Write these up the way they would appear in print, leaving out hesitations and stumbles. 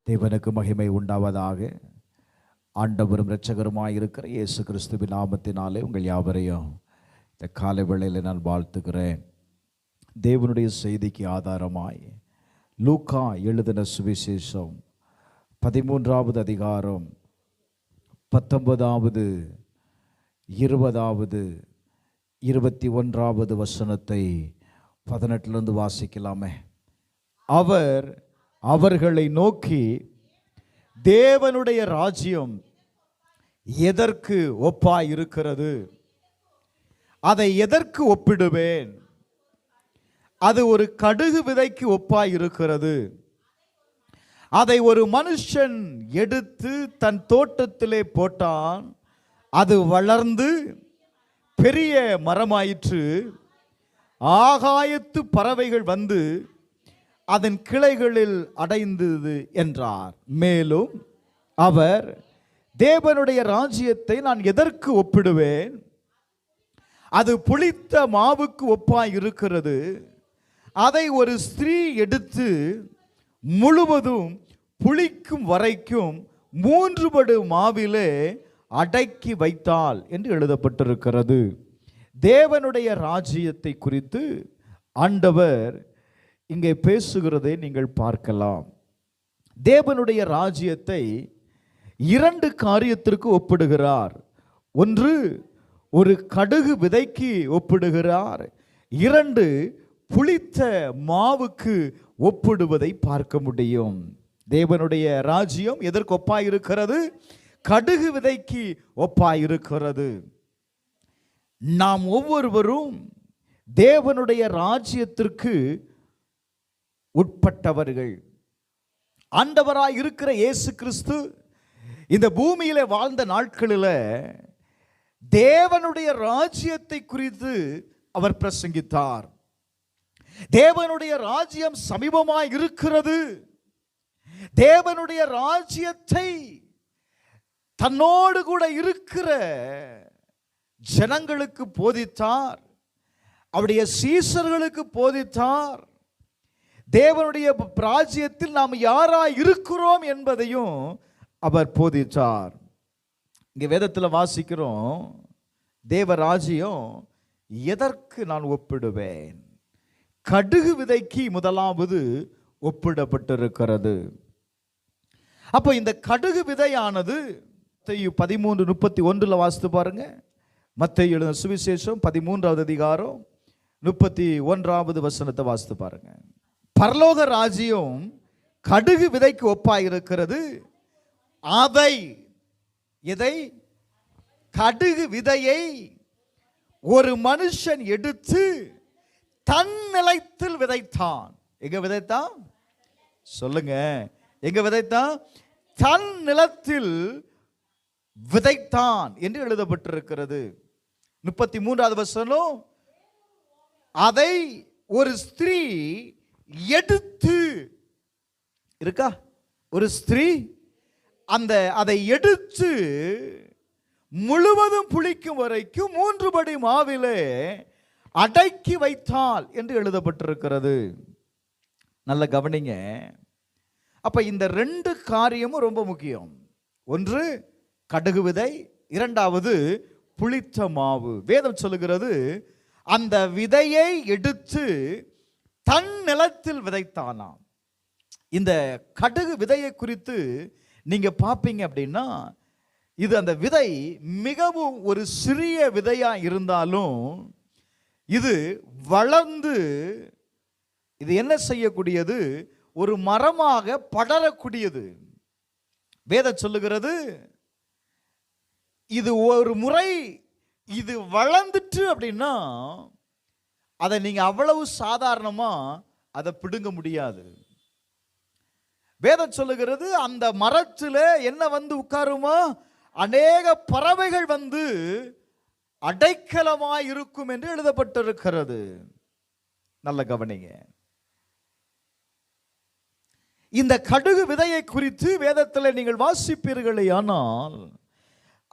தேவனுக்கு மகிமை உண்டாவதாக. ஆண்டவரும் இரட்சகருமாய் இருக்கிற இயேசு கிறிஸ்துவின் நாமத்தினாலே உங்கள் யாவரையும் இந்த காலை வேளையில் நான் வாழ்த்துகிறேன். தேவனுடைய செய்திக்கு ஆதாரமாய் லூக்கா எழுதின சுவிசேஷம் 13வது அதிகாரம் 19வது 20வது 21வது வசனத்தை 18லிருந்து வாசிக்கலாமே. அவர் அவர்களை நோக்கி, தேவனுடைய ராஜ்யம் எதற்கு ஒப்பாய் இருக்கிறது? அதை எதற்கு ஒப்பிடுவேன்? அது ஒரு கடுகு விதைக்கு ஒப்பாய் இருக்கிறது. அதை ஒரு மனுஷன் எடுத்து தன் தோட்டத்திலே போட்டான். அது வளர்ந்து பெரிய மரமாயிற்று. ஆகாயத்து பறவைகள் வந்து அதன் கிளைகளில் அடைந்தது என்றார். மேலும் அவர், தேவனுடைய ராஜ்யத்தை நான் எதற்கு ஒப்பிடுவேன்? அது புளித்த மாவுக்கு ஒப்பாய் இருக்கிறது. அதை ஒரு ஸ்திரீ எடுத்து முழுவதும் புளிக்கும் வரைக்கும் 3 படு மாவிலே அடக்கி வைத்தாள் என்று எழுதப்பட்டிருக்கிறது. தேவனுடைய ராஜ்யத்தை குறித்து ஆண்டவர் இங்கே பேசுகிறதை நீங்கள் பார்க்கலாம். தேவனுடைய ராஜ்யத்தை 2 காரியத்திற்கு ஒப்பிடுகிறார். ஒன்று, ஒரு கடுகு விதைக்கு ஒப்பிடுகிறார். 2, புளித்த மாவுக்கு ஒப்பிடுவதை பார்க்க முடியும். தேவனுடைய ராஜ்யம் எதற்கு ஒப்பாயிருக்கிறது? கடுகு விதைக்கு ஒப்பாயிருக்கிறது. நாம் ஒவ்வொருவரும் தேவனுடைய ராஜ்யத்திற்கு உட்பட்டவர்கள். ஆண்டவராய் இருக்கிற இயேசு கிறிஸ்து இந்த பூமியிலே வாழ்ந்த நாட்களில் தேவனுடைய ராஜ்யத்தை குறித்து அவர் பிரசங்கித்தார். தேவனுடைய ராஜ்யம் சமீபமாய் இருக்கிறது. தேவனுடைய ராஜ்யத்தை தன்னோடு கூட இருக்கிற ஜனங்களுக்கு போதித்தார். அவருடைய சீஷர்களுக்கு போதித்தார். தேவனுடைய ராஜ்யத்தில் நாம் யாராய் இருக்கிறோம் என்பதையும் அவர் போதித்தார். இங்கே வேதத்தில் வாசிக்கிறோம், தேவ ராஜ்யம் எதற்கு நான் ஒப்பிடுவேன்? கடுகு விதைக்கு முதலாவது ஒப்பிடப்பட்டிருக்கிறது. அப்போ இந்த கடுகு விதையானது மத்தேயு 13:31 வாசித்து பாருங்க. மத்தேயு எழுதின சுவிசேஷம் 13வது அதிகாரம் 31வது வசனத்தை வாசித்து பாருங்க. பரலோக ராஜ்யம் கடுகு விதைக்கு ஒப்பாயிருக்கிறது. அதை, எதை? கடுகு விதையை ஒரு மனுஷன் எடுத்து தன் நிலத்தில் விதைத்தான். எங்க விதைத்தான்? சொல்லுங்க, எங்க விதைத்தான்? தன் நிலத்தில் விதைத்தான் என்று எழுதப்பட்டிருக்கிறது. 33வது வசனம், அதை ஒரு ஸ்திரீ எடுத்து, இருக்கா? ஒரு ஸ்திரீ அதை எடுத்து முழுவதும் புளிக்கும் வரைக்கும் 3 படி மாவிலே அடக்கி வைத்தாள் என்று எழுதப்பட்டிருக்கிறது. நல்ல கவனிங்க. அப்ப இந்த 2 காரியமும் ரொம்ப முக்கியம். ஒன்று கடுகு விதை, 2வது புளித்த மாவு. வேதம் சொல்லுகிறது, அந்த விதையை எடுத்து தன் நிலத்தில் விதைத்தானாம். இந்த கடுகு விதையை குறித்து நீங்க பார்ப்பீங்க அப்படின்னா, இது அந்த விதை மிகவும் ஒரு சிறிய விதையா இருந்தாலும் இது வளர்ந்து இது என்ன செய்யக்கூடியது? ஒரு மரமாக படரக்கூடியது. வேதம் சொல்லுகிறது, இது ஒரு முறை இது வளர்ந்துட்டு அப்படின்னா அதை நீங்க அவ்வளவு சாதாரணமா அதை பிடுங்க முடியாது. வேதம் சொல்லுகிறது, அந்த மரத்தில் என்ன வந்து உட்காருமா? அநேக பறவைகள் வந்து அடைக்கலமாய் இருக்கும் என்று எழுதப்பட்டிருக்கிறது. நல்ல கவனிங்க. இந்த கடுகு விதையை குறித்து வேதத்தில் நீங்கள் வாசிப்பீர்களே, ஆனால்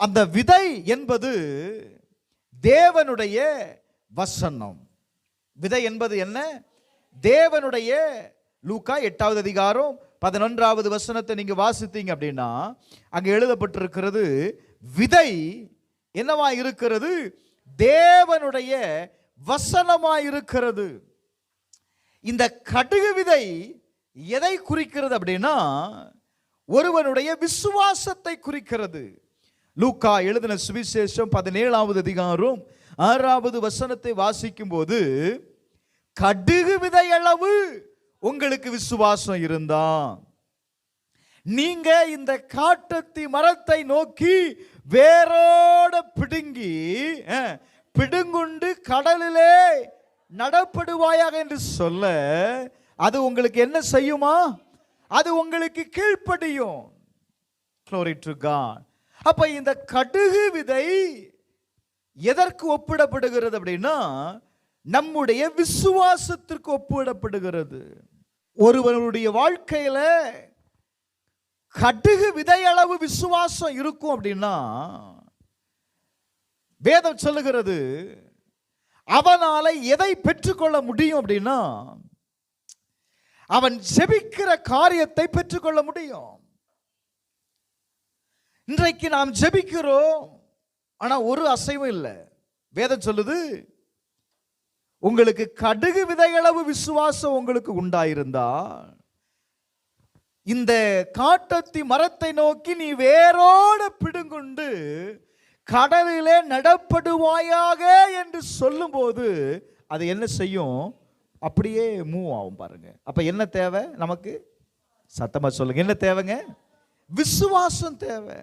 அந்த விதை என்பது தேவனுடைய வசனம். விதை என்பது என்ன? தேவனுடைய லூக்கா 8வது அதிகாரம் 11வது வசனத்தை நீங்க வாசித்தீங்க அப்படின்னா அங்க எழுதப்பட்டிருக்கிறது, விதை என்னவா இருக்கிறது? தேவனுடைய வசனமா இருக்கிறது. இந்த கடுகு விதை எதை குறிக்கிறது அப்படின்னா ஒருவனுடைய விசுவாசத்தை குறிக்கிறது. லூக்கா எழுதின சுவிசேஷம் 17வது அதிகாரம் 6வது வசனத்தை வாசிக்கும் போது, கடுகு விதை அளவு உங்களுக்கு விசுவாசம் இருந்தா நீங்க இந்த காட்டத்தி மரத்தை நோக்கி வேரோட பிடுங்குண்டு கடலிலே நடப்படுவாயாக என்று சொல்ல, அது உங்களுக்கு என்ன செய்யுமா? அது உங்களுக்கு கீழ்ப்படியும். Glory to God. அப்ப இந்த கடுகு விதை எதற்கு ஒப்பிடப்படுகிறது அப்படின்னா நம்முடைய விசுவாசத்திற்கு ஒப்பிடப்படுகிறது. ஒருவனுடைய வாழ்க்கையில கடுகு விதை அளவு விசுவாசம் இருக்கும் அப்படின்னா வேதம் சொல்லுகிறது, அவனால எதை பெற்றுக்கொள்ள முடியும் அப்படின்னா அவன் ஜெபிக்கிற காரியத்தை பெற்றுக்கொள்ள முடியும். இன்றைக்கு நாம் ஜெபிக்கிறோம், ஆனா ஒரு அசைவும் இல்லை. வேதம் சொல்லுது, உங்களுக்கு கடுகு விதையளவு விசுவாசம் உங்களுக்கு உண்டாயிருந்தா இந்த காட்டத்தி மரத்தை நோக்கி நீ வேரோட பிடுங்குண்டு கடலிலே நடப்படுவாயாக என்று சொல்லும் போது அது என்ன செய்யும்? அப்படியே மூவ் ஆகும். பாருங்க, அப்ப என்ன தேவை நமக்கு? சத்தமா சொல்லுங்க, என்ன தேவைங்க? விசுவாசம் தேவை.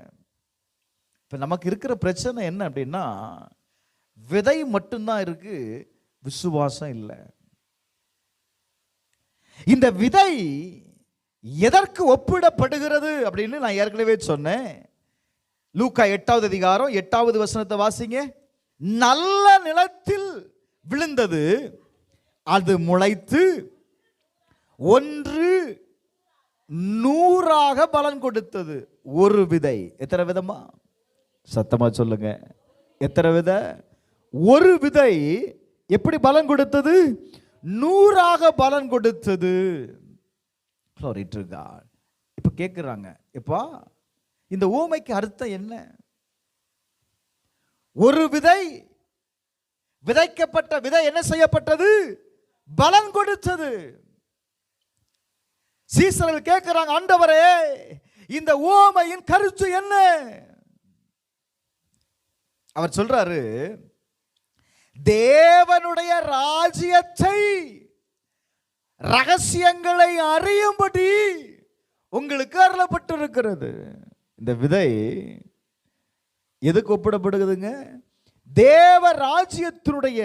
இப்ப நமக்கு இருக்கிற பிரச்சனை என்ன அப்படின்னா விதை மட்டும்தான் இருக்கு, விசுவாசம் இல்லை. இந்த விதை எதற்கு ஒப்பிடப்படுகிறது அப்படின்னு நான் ஏற்கனவே சொன்னேன். லூக்கா 8வது அதிகாரம் 8வது வசனத்தை வாசிங்க. நல்ல நிலத்தில் விழுந்தது, அது முளைத்து 100 பலன் கொடுத்தது. ஒரு விதை. எத்தனை விதமா? சத்தமா சொல்லுங்க, எத்தனை விதை? ஒரு விதை எப்படி பலன் கொடுத்தது? 100 பலன் கொடுத்தது. இப்ப கேட்கிறாங்க, எப்பா இந்த ஊமைக்கு அர்த்தம் என்ன? ஒரு விதை, விதைக்கப்பட்ட விதை என்ன செய்யப்பட்டது? பலன் கொடுத்தது. சீசர்கள் கேட்கிறாங்க, ஆண்டவரே இந்த ஊமையின் கருத்து என்ன? அவர் சொல்றாரு, தேவனுடைய ராஜ்யத்தை ரகசியங்களை அறியும்படி உங்களுக்கு அருளப்பட்டிருக்கிறது. இந்த விதை எதுக்கு ஒப்பிடப்படுகிறதுங்க? தேவ ராஜ்யத்தினுடைய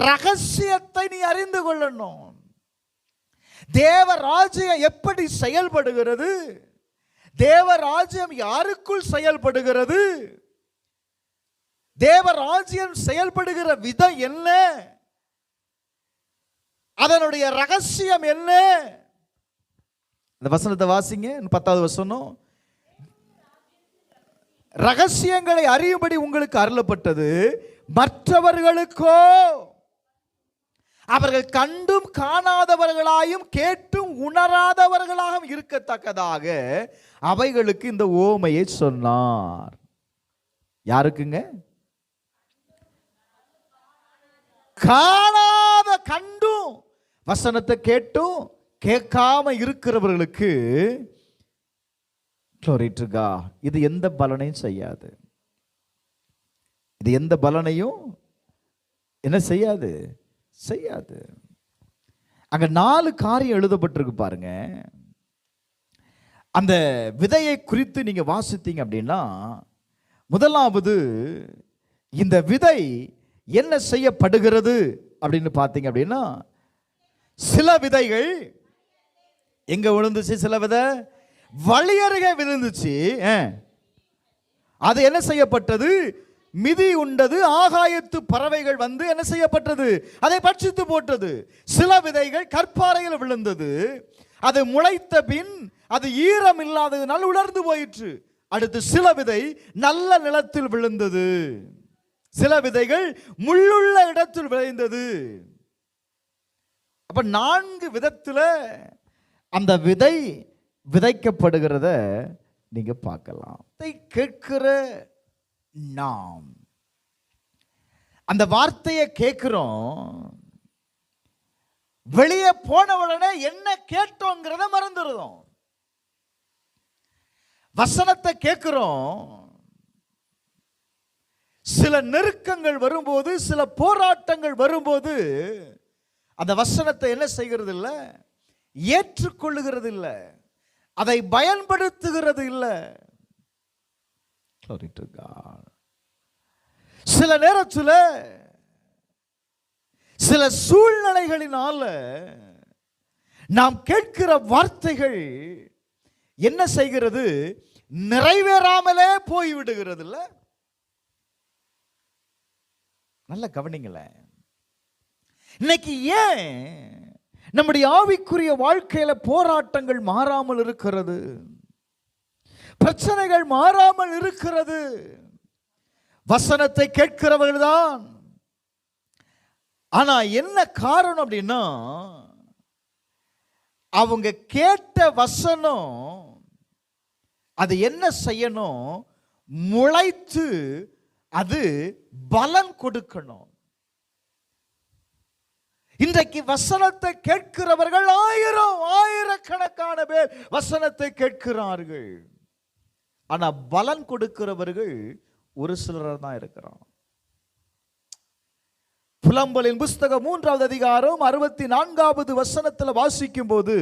ரகசியத்தை நீ அறிந்து கொள்ளணும். தேவ ராஜ்யம் எப்படி செயல்படுகிறது? தேவ ராஜ்யம் யாருக்குள் செயல்படுகிறது? தேவ ராஜ்யம் செயல்படுகிற விதம் என்ன? அதனுடைய ரகசியம் என்ன? இந்த வசனத்தை வாசிங்க, 10வது வசனம். ரகசியங்களை அறியும்படி உங்களுக்கு அருளப்பட்டது, மற்றவர்களுக்கோ அவர்கள் கண்டும் காணாதவர்களாயும் கேட்டும் உணராதவர்களாகவும் இருக்கத்தக்கதாக அவைகளுக்கு இந்த ஓமையை சொன்னார். யாருக்குங்க? காணாத கண்டும் வசனத்தை கேட்டும் கேட்காம இருக்கிறவர்களுக்கு. இது எந்த பலனையும் செய்யாது. இது எந்த பலனையும் என்ன செய்யாது? செய்யாது. அங்க 4 காரியம் எழுதப்பட்டிருக்கு பாருங்க. அந்த விதையை குறித்து நீங்க வாசித்தீங்க அப்படின்னா, முதலாவது இந்த விதை என்ன செய்யப்படுகிறது அப்படின்னு பார்த்தீங்க அப்படின்னா, சில விதைகள் எங்க விழுந்துச்சு? சில விதை வழி அருகே விழுந்துச்சு. அது என்ன செய்யப்பட்டது? மிதி உண்டது. ஆகாயத்து பறவைகள் வந்து என்ன செய்யப்பட்டது? அதை பட்சித்து போட்டது. சில விதைகள் கற்பாறையில் விழுந்தது. அது முளைத்த பின் அது ஈரம் இல்லாததுனால் உலர்ந்து போயிற்று. அடுத்து சில விதை நல்ல நிலத்தில் விழுந்தது. சில விதைகள் முள்ளுள்ள இடத்தில் விளைந்தது. அப்ப 4 விதத்தில் அந்த விதை விதைக்கப்படுகிறத நீங்க பார்க்கலாம். இதை கேட்கிற நாம் அந்த வார்த்தையை கேட்கிறோம், வெளியே போன உடனே என்ன கேட்டோங்கிறத மறந்துடுறோம். வசனத்தை கேட்கிறோம், சில நெருக்கங்கள் வரும்போது, சில போராட்டங்கள் வரும்போது அந்த வசனத்தை என்ன செய்கிறது இல்லை, ஏற்றுக்கொள்ளுகிறது இல்லை, அதை பயன்படுத்துகிறது இல்லை. சில நேரத்தில் சில சூழ்நிலைகளினால நாம் கேட்கிற வார்த்தைகள் என்ன செய்கிறது, நிறைவேறாமலே போய்விடுகிறது இல்ல. நல்ல கவனிங்களேன். இன்னைக்கு ஏன் நம்முடைய ஆவிக்குரிய வாழ்க்கையில போராட்டங்கள் மாறாமல் இருக்கிறது, பிரச்சனைகள் மாறாமல் இருக்கிறது? வசனத்தை கேட்கிறவர்கள் தான். ஆனா என்ன காரணம் அப்படின்னா, அவங்க கேட்ட வசனம் அது என்ன செய்யணும், முளைத்து அது பலன் கொடுக்கணும். இன்றைக்கு வசனத்தை கேட்கிறவர்கள் ஆயிரக்கணக்கான பேர் வசனத்தை கேட்கிறார்கள். ஆனா பலன் கொடுக்கிறவர்கள் ஒரு சிலர் தான் இருக்கிறான். புலம்பலின் புஸ்தகம் 3வது அதிகாரம் 64வது வசனத்தில் வாசிக்கும் போது,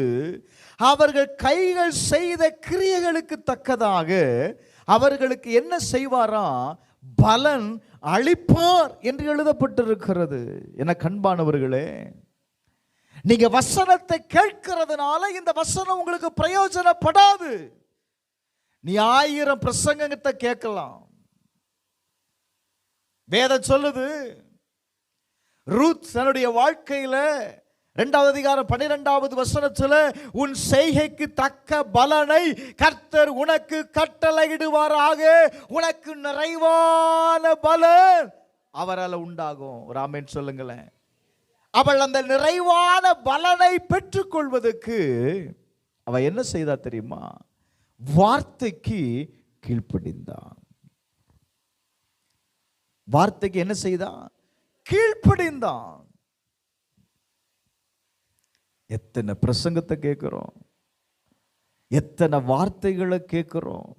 அவர்கள் கைகள் செய்த கிரியைகளுக்கு தக்கதாக அவர்களுக்கு என்ன செய்வாராம், பலன் அளிப்பார் என்று எழுதப்பட்டிருக்கிறது. என கண்பானவர்களே, நீங்க வசனத்தை கேட்கிறதுனால இந்த வசனம் உங்களுக்கு பிரயோஜனப்படாது. நீ 1000 பிரசங்கத்தை கேட்கலாம். வேதம் சொல்லுது, ரூத் தன்னுடைய வாழ்க்கையில 2வது அதிகாரம் 12வது வசனத்துல, உன் செய்கைக்கு தக்க பலனை கர்த்தர் உனக்கு கட்டளையிடுவாராக, உனக்கு நிறைவான பலன் அவரால் உண்டாகும். ஒரு ஆமென் சொல்லுங்களேன். அவள் அந்த நிறைவான பலனை பெற்றுக்கொள்வதற்கு அவ என்ன செய்தா தெரியுமா, வார்த்தைக்கு கீழ்ப்படிந்தான். வார்த்தைக்கு என்ன செய்தான், கீழ்ப்படிந்தான். எத்தனை பிரசங்கத்தை கேட்கிறோம், எத்தனை வார்த்தைகளை கேட்கிறோம்.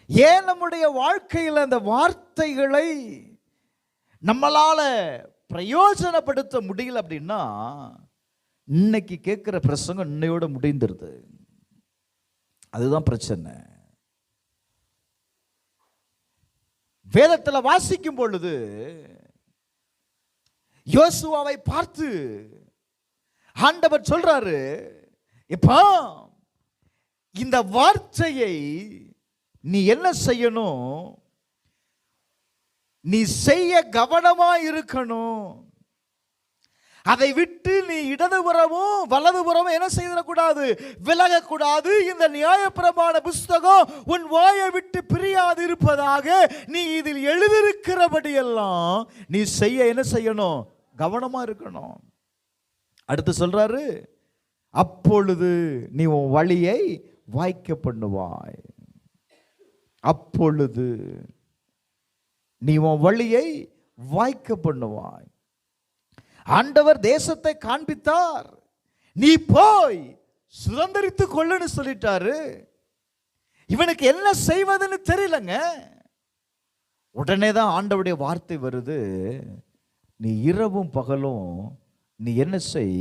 ஏன் நம்முடைய வாழ்க்கையில் அந்த வார்த்தைகளை நம்மளால பிரயோஜனப்படுத்த முடியல அப்படின்னா, இன்னைக்கு கேட்கிற பிரசங்கம் இன்னையோட முடிந்துருது. அதுதான் பிரச்சனை. வேதத்தில் வாசிக்கும் பொழுது யோசுவாவை பார்த்து ஆண்டவர் சொல்றாரு, இப்ப இந்த வார்த்தையை நீ என்ன செய்யணும், நீ செய்ய கவனமா இருக்கணும். அதை விட்டு நீ இடதுபுறமும் வலதுபுறமும் என்ன செய்யக்கூடாது, விலகக்கூடாது. இந்த நியாயப்பிரமாண புஸ்தகம் உன் வாயை விட்டு பிரியாது இருப்பதாக நீ இதில் எழுதியிருக்கிறபடியெல்லாம் நீ செய்ய என்ன செய்யணும், கவனமா இருக்கணும். அடுத்து சொல்றாரு, அப்பொழுது நீ உன் வழியை வாய்க்க பண்ணுவாய். அப்பொழுது நீ உன் வழியை வாய்க்க பண்ணுவாய். ஆண்டவர் தேசத்தை காண்பித்தார், நீ போய் சுதந்திரித்துக் கொள்ளுன்னு சொல்லிட்டாரு. இவனுக்கு என்ன செய்வதுன்னு தெரியலங்க. உடனே தான் ஆண்டவருடைய வார்த்தை வருது, நீ இரவும் பகலும் நீ என்ன செய்,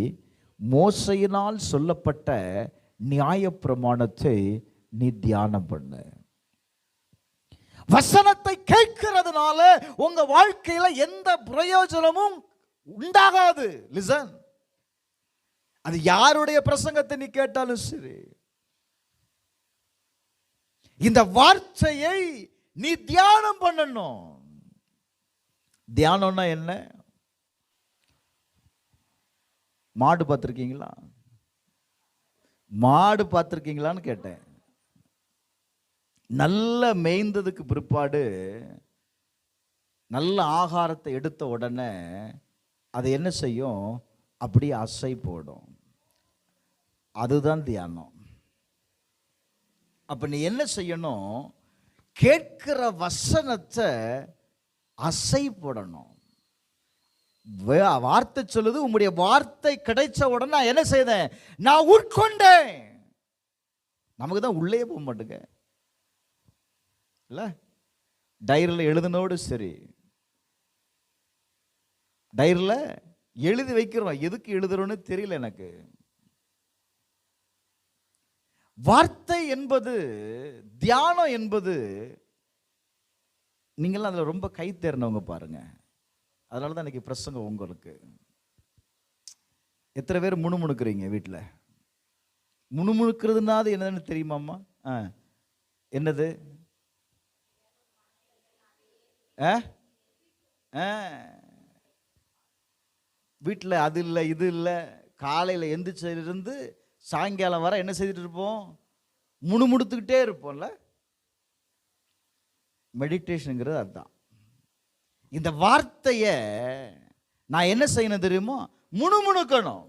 மோசையினால் சொல்லப்பட்ட நியாயப்பிரமாணத்தை நீ தியானம் பண்ணு. வசனத்தை கேட்கிறதுனால உங்க வாழ்க்கையில எந்த பிரயோஜனமும் உண்டாகாது. லிசன், அது யாருடைய பிரசங்கத்தை நீ கேட்டாலும் சரி, இந்த வார்த்தையை நீ தியானம் பண்ணணும். தியானம்னா என்ன? மாடு பார்த்துருக்கீங்களா? மாடு பார்த்துருக்கீங்களான்னு கேட்டேன். நல்ல மேய்ந்ததுக்கு பிற்பாடு நல்ல ஆகாரத்தை எடுத்த உடனே அது என்ன செய்யும், அப்படியே அசை போடும். அதுதான் தியானம். அப்ப நீ என்ன செய்யணும்? கேட்கிற வசனத்தை அசை போடணும். வார்த்தை சொல்லுது, உங்களுடைய வார்த்தை கிடைச்ச உடனே நான் என்ன செய்தேன்? நான் உட்கொண்டேன். நமக்கு தான் உள்ளே போக மாட்டேங்க இல்ல. டைரியில் எழுதுனோடு சரி, டைரியில் எழுதி வைக்கிறோம், எதுக்கு எழுதுறோன்னு தெரியல எனக்கு. வார்த்தை என்பது, தியானம் என்பது, நீங்களாம் அதில் ரொம்ப கை தேர்ந்தவங்க பாருங்க. அதனால தான் இன்னைக்கு பிரசங்கம் உங்களுக்கு. எத்தனை பேர் முணுமுணுக்கிறீங்க வீட்டில்? முணுமுணுக்கிறதுனா அது என்னன்னு தெரியுமாம்மா? என்னது? வீட்டில் அது இல்லை இது இல்லை, காலையில் எந்திரிச்சிலிருந்து சாயங்காலம் வர என்ன செய்துட்டு இருப்போம்? முணுமுணுத்துக்கிட்டே இருப்போம்ல. மெடிடேஷனுங்கிறது அதுதான். இந்த வார்த்தையை நான் என்ன செய்யணும் தெரியுமோ? முணுமுணுக்கணும்.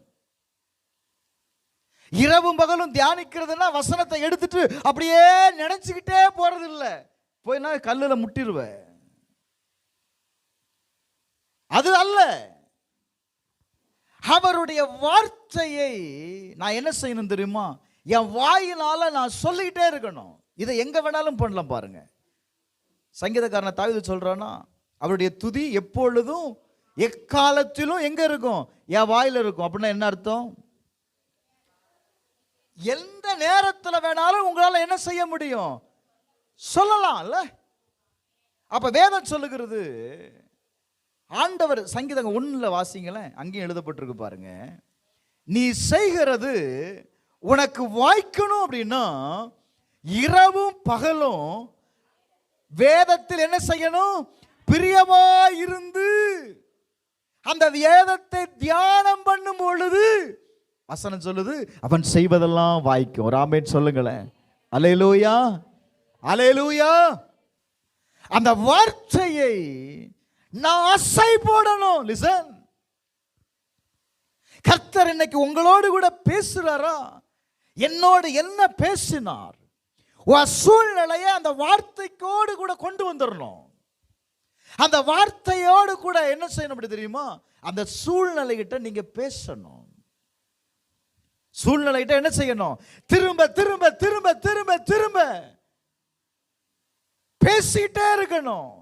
இரவும் பகலும் தியானிக்கிறதுனா வசனத்தை எடுத்துட்டு அப்படியே நினைச்சுக்கிட்டே போறது இல்லை. போய் நான் கல்லில் முட்டிடுவேன், அது அல்ல. அவருடைய வார்த்தையை நான் என்ன செய்யணும் தெரியுமா? என் வாயினால நான் சொல்லிக்கிட்டே இருக்கணும். இதை எங்க வேணாலும் பண்ணலாம் பாருங்க. சங்கீதக்காரனை தாவீது சொல்றானா, அவருடைய துதி எப்பொழுதும் எக்காலத்திலும் எங்க இருக்கும்? என் வாயில இருக்கும். அப்படின்னா என்ன அர்த்தம்? எந்த நேரத்தில் வேணாலும் உங்களால என்ன செய்ய முடியும்? சொல்லலாம்ல. அப்ப வேதம் சொல்லுகிறது, ஆண்டவர் சங்கீதம் 1 வாசிங்களேன், அங்கேயும் எழுதப்பட்டிருக்கு பாருங்க. நீ செய்கிறது உனக்கு வாய்க்கணும் அப்படின்னா இரவும் பகலும் வேதத்தில் என்ன செய்யணும்? பிரியமா இருந்து அந்த வேதத்தை தியானம் பண்ணும் பொழுது வசனம் சொல்லுது, அவன் செய்வதெல்லாம் வாய்க்கும். ஒரு ஆமென் சொல்லுங்களேன். அல்லேலூயா, அல்லேலூயா. அந்த வார்த்தையை நான் அசை போடணும். லிசன், கர்த்தர் இன்னைக்கு உங்களோடு கூட பேசுறாரா? என்னோடு என்ன பேசினார்? சூழ்நிலையை அந்த வார்த்தைக்கோடு கூட கொண்டு வந்துடணும். அந்த வார்த்தையோடு கூட என்ன செய்யணும் அப்படி தெரியுமா? அந்த சூழ்நிலைகிட்ட நீங்க பேசணும். சூழ்நிலைகிட்ட என்ன செய்யணும்? திரும்ப திரும்ப திரும்ப திரும்ப திரும்ப பேசிட்டே இருக்கணும்.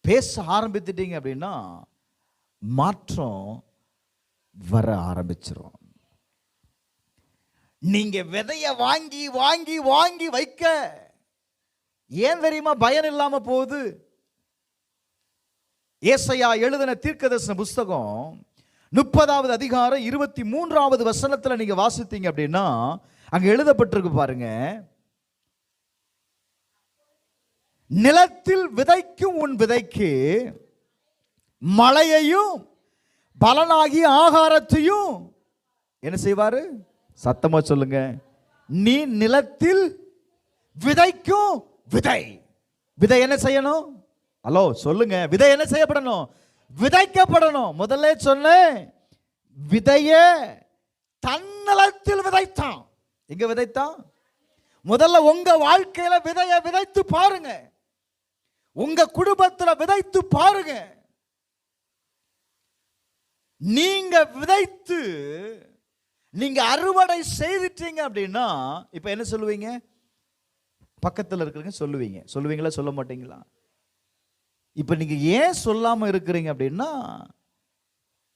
பேச ஆரம்பித்துட்டீங்க அப்படின்னா மாற்றம் வர ஆரம்பிச்சிடும். நீங்க விதைய வாங்கி வாங்கி வாங்கி வைக்க ஏன் தெரியுமா பயன் இல்லாம போகுது? ஏசாயா எழுதின தீர்க்கதரிசன புஸ்தகம் 30வது அதிகாரம் 23வது வசனத்துல நீங்க வாசித்தீங்க அப்படின்னா அங்க எழுதப்பட்டிருக்கு பாருங்க, நிலத்தில் விதைக்கும் உன் விதைக்கு மழையையும் பலனாகி ஆகாரத்தையும் என்ன செய்வாரு? சத்தமா சொல்லுங்க. நீ நிலத்தில் விதைக்கும் விதை, விதை என்ன செய்யணும்? ஹலோ சொல்லுங்க. விதை என்ன செய்யப்படணும்? விதைக்கப்படணும். முதல்ல சொன்னேன், விதைய தன்னலத்தில் விதைத்தான். எங்க விதைத்தான்? முதல்ல உங்க வாழ்க்கையில விதைய விதைத்து பாருங்க. உங்க குடும்பத்தில் விதைத்து பாருங்க. நீங்க விதைத்து நீங்க அறுவடை செய்துட்டீங்க அப்படின்னா இப்ப என்ன சொல்லுவீங்க? பக்கத்தில் இருக்கிறீங்க சொல்லுவீங்க. சொல்லுவீங்களா? சொல்ல மாட்டீங்களா? இப்ப நீங்க ஏன் சொல்லாம இருக்கிறீங்க அப்படின்னா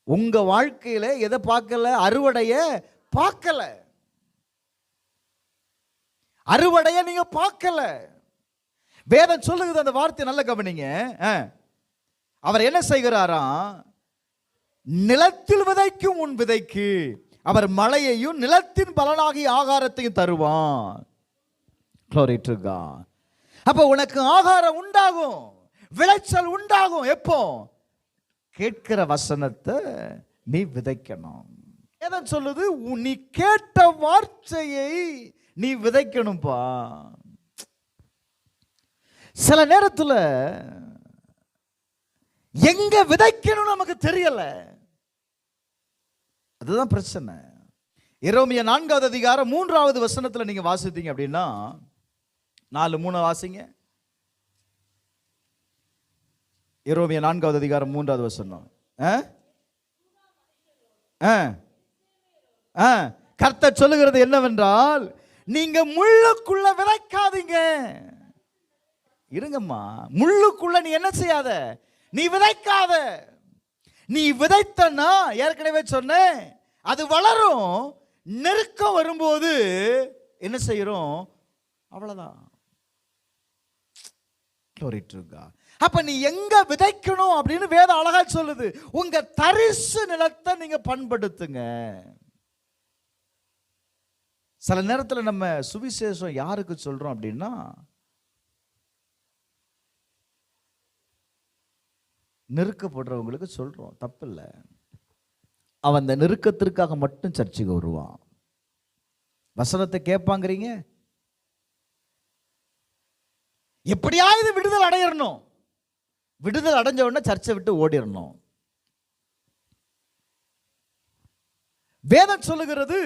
உங்க வாழ்க்கையில எதை பார்க்கல? அறுவடைய பார்க்கல. அறுவடைய நீங்க பார்க்கல. வேதம் சொல்லுகிறது, அந்த வார்த்தை நல்ல கவனிங்க. அவர் என்ன செய்கிறாராம்? நிலத்தில் விதைக்கும் உன் விதைக்கு அவர் மழையையும் நிலத்தின் பலனாகி ஆகாரத்தையும் தருவான். Glory to God. அப்ப உனக்கு ஆகாரம் உண்டாகும், விளைச்சல் உண்டாகும். எப்போ? கேட்கிற வசனத்தை நீ விதைக்கணும். வேதம் சொல்லுது, நீ கேட்ட வார்த்தையை நீ விதைக்கணும்பா. சில நேரத்தில் எங்க விதைக்கணும் நமக்கு தெரியல. அதுதான் பிரச்சனை. எரேமியா 4வது அதிகாரம் 3வது வசனத்துல நீங்க வாசித்தீங்க அப்படின்னா, 4:3 வாசிங்க. எரேமியா 4வது அதிகாரம் 3வது வசனம். கர்த்தர் சொல்லுகிறது என்னவென்றால், நீங்க முள்ளுக்குள்ள விதைக்காதீங்க. இருங்கம்மா, முள்ளுக்குள்ள நீ என்ன செய்யாத, நீ விதைக்காத. நீ விதைத்தனா, ஏற்கனவே சொன்னேன், அது வளரும். நெருக்கம் வரும்போது என்ன செய்யறோம், அவ்வளவுதான். அப்ப நீ எங்க விதைக்கணும் அப்படின்னு வேதம் அழகா சொல்லுது. உங்க தரிசு நிலத்தை நீங்க பண்படுத்துங்க. சில நேரத்தில் நம்ம சுவிசேஷம் யாருக்கு சொல்றோம் அப்படின்னா, நெருக்கப்படுறவங்களுக்கு சொல்றோம், தப்பு இல்லை. அவன் அந்த நெருக்கத்திற்காக மட்டும் சர்ச்சுக்கு வருவான். வசனத்தை கேட்பாங்கிறீங்க, எப்படியாவது விடுதல் அடையணும். விடுதல் அடைஞ்ச உடனே சர்ச்சை விட்டு ஓடிடணும். வேதம் சொல்லுகிறது,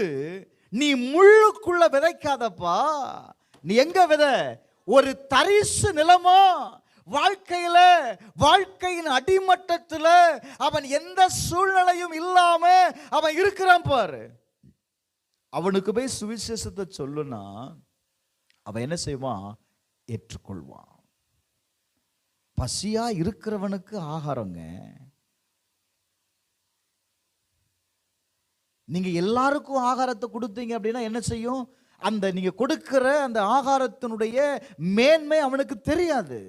நீ முள்ளுக்குள்ள விதைக்காதப்பா. நீ எங்க வித, ஒரு தரிசு நிலமா, வாழ்க்கையில, வாழ்க்கையின் அடிமட்டத்தில் அவன் எந்த சூழ்நிலையும் இல்லாம அவன் இருக்கிறான் பாரு. அவனுக்கு போய் சுவிசேஷத்தை சொல்லுனா அவன் என்ன செய்வான், ஏற்றுக்கொள்வான். பசியா இருக்கிறவனுக்கு ஆகாரங்க. நீங்க எல்லாருக்கும் ஆகாரத்தை கொடுத்தீங்க அப்படின்னா என்ன செய்யும், அந்த நீங்க கொடுக்கிற அந்த ஆகாரத்தினுடைய மேன்மை அவனுக்கு தெரியாது.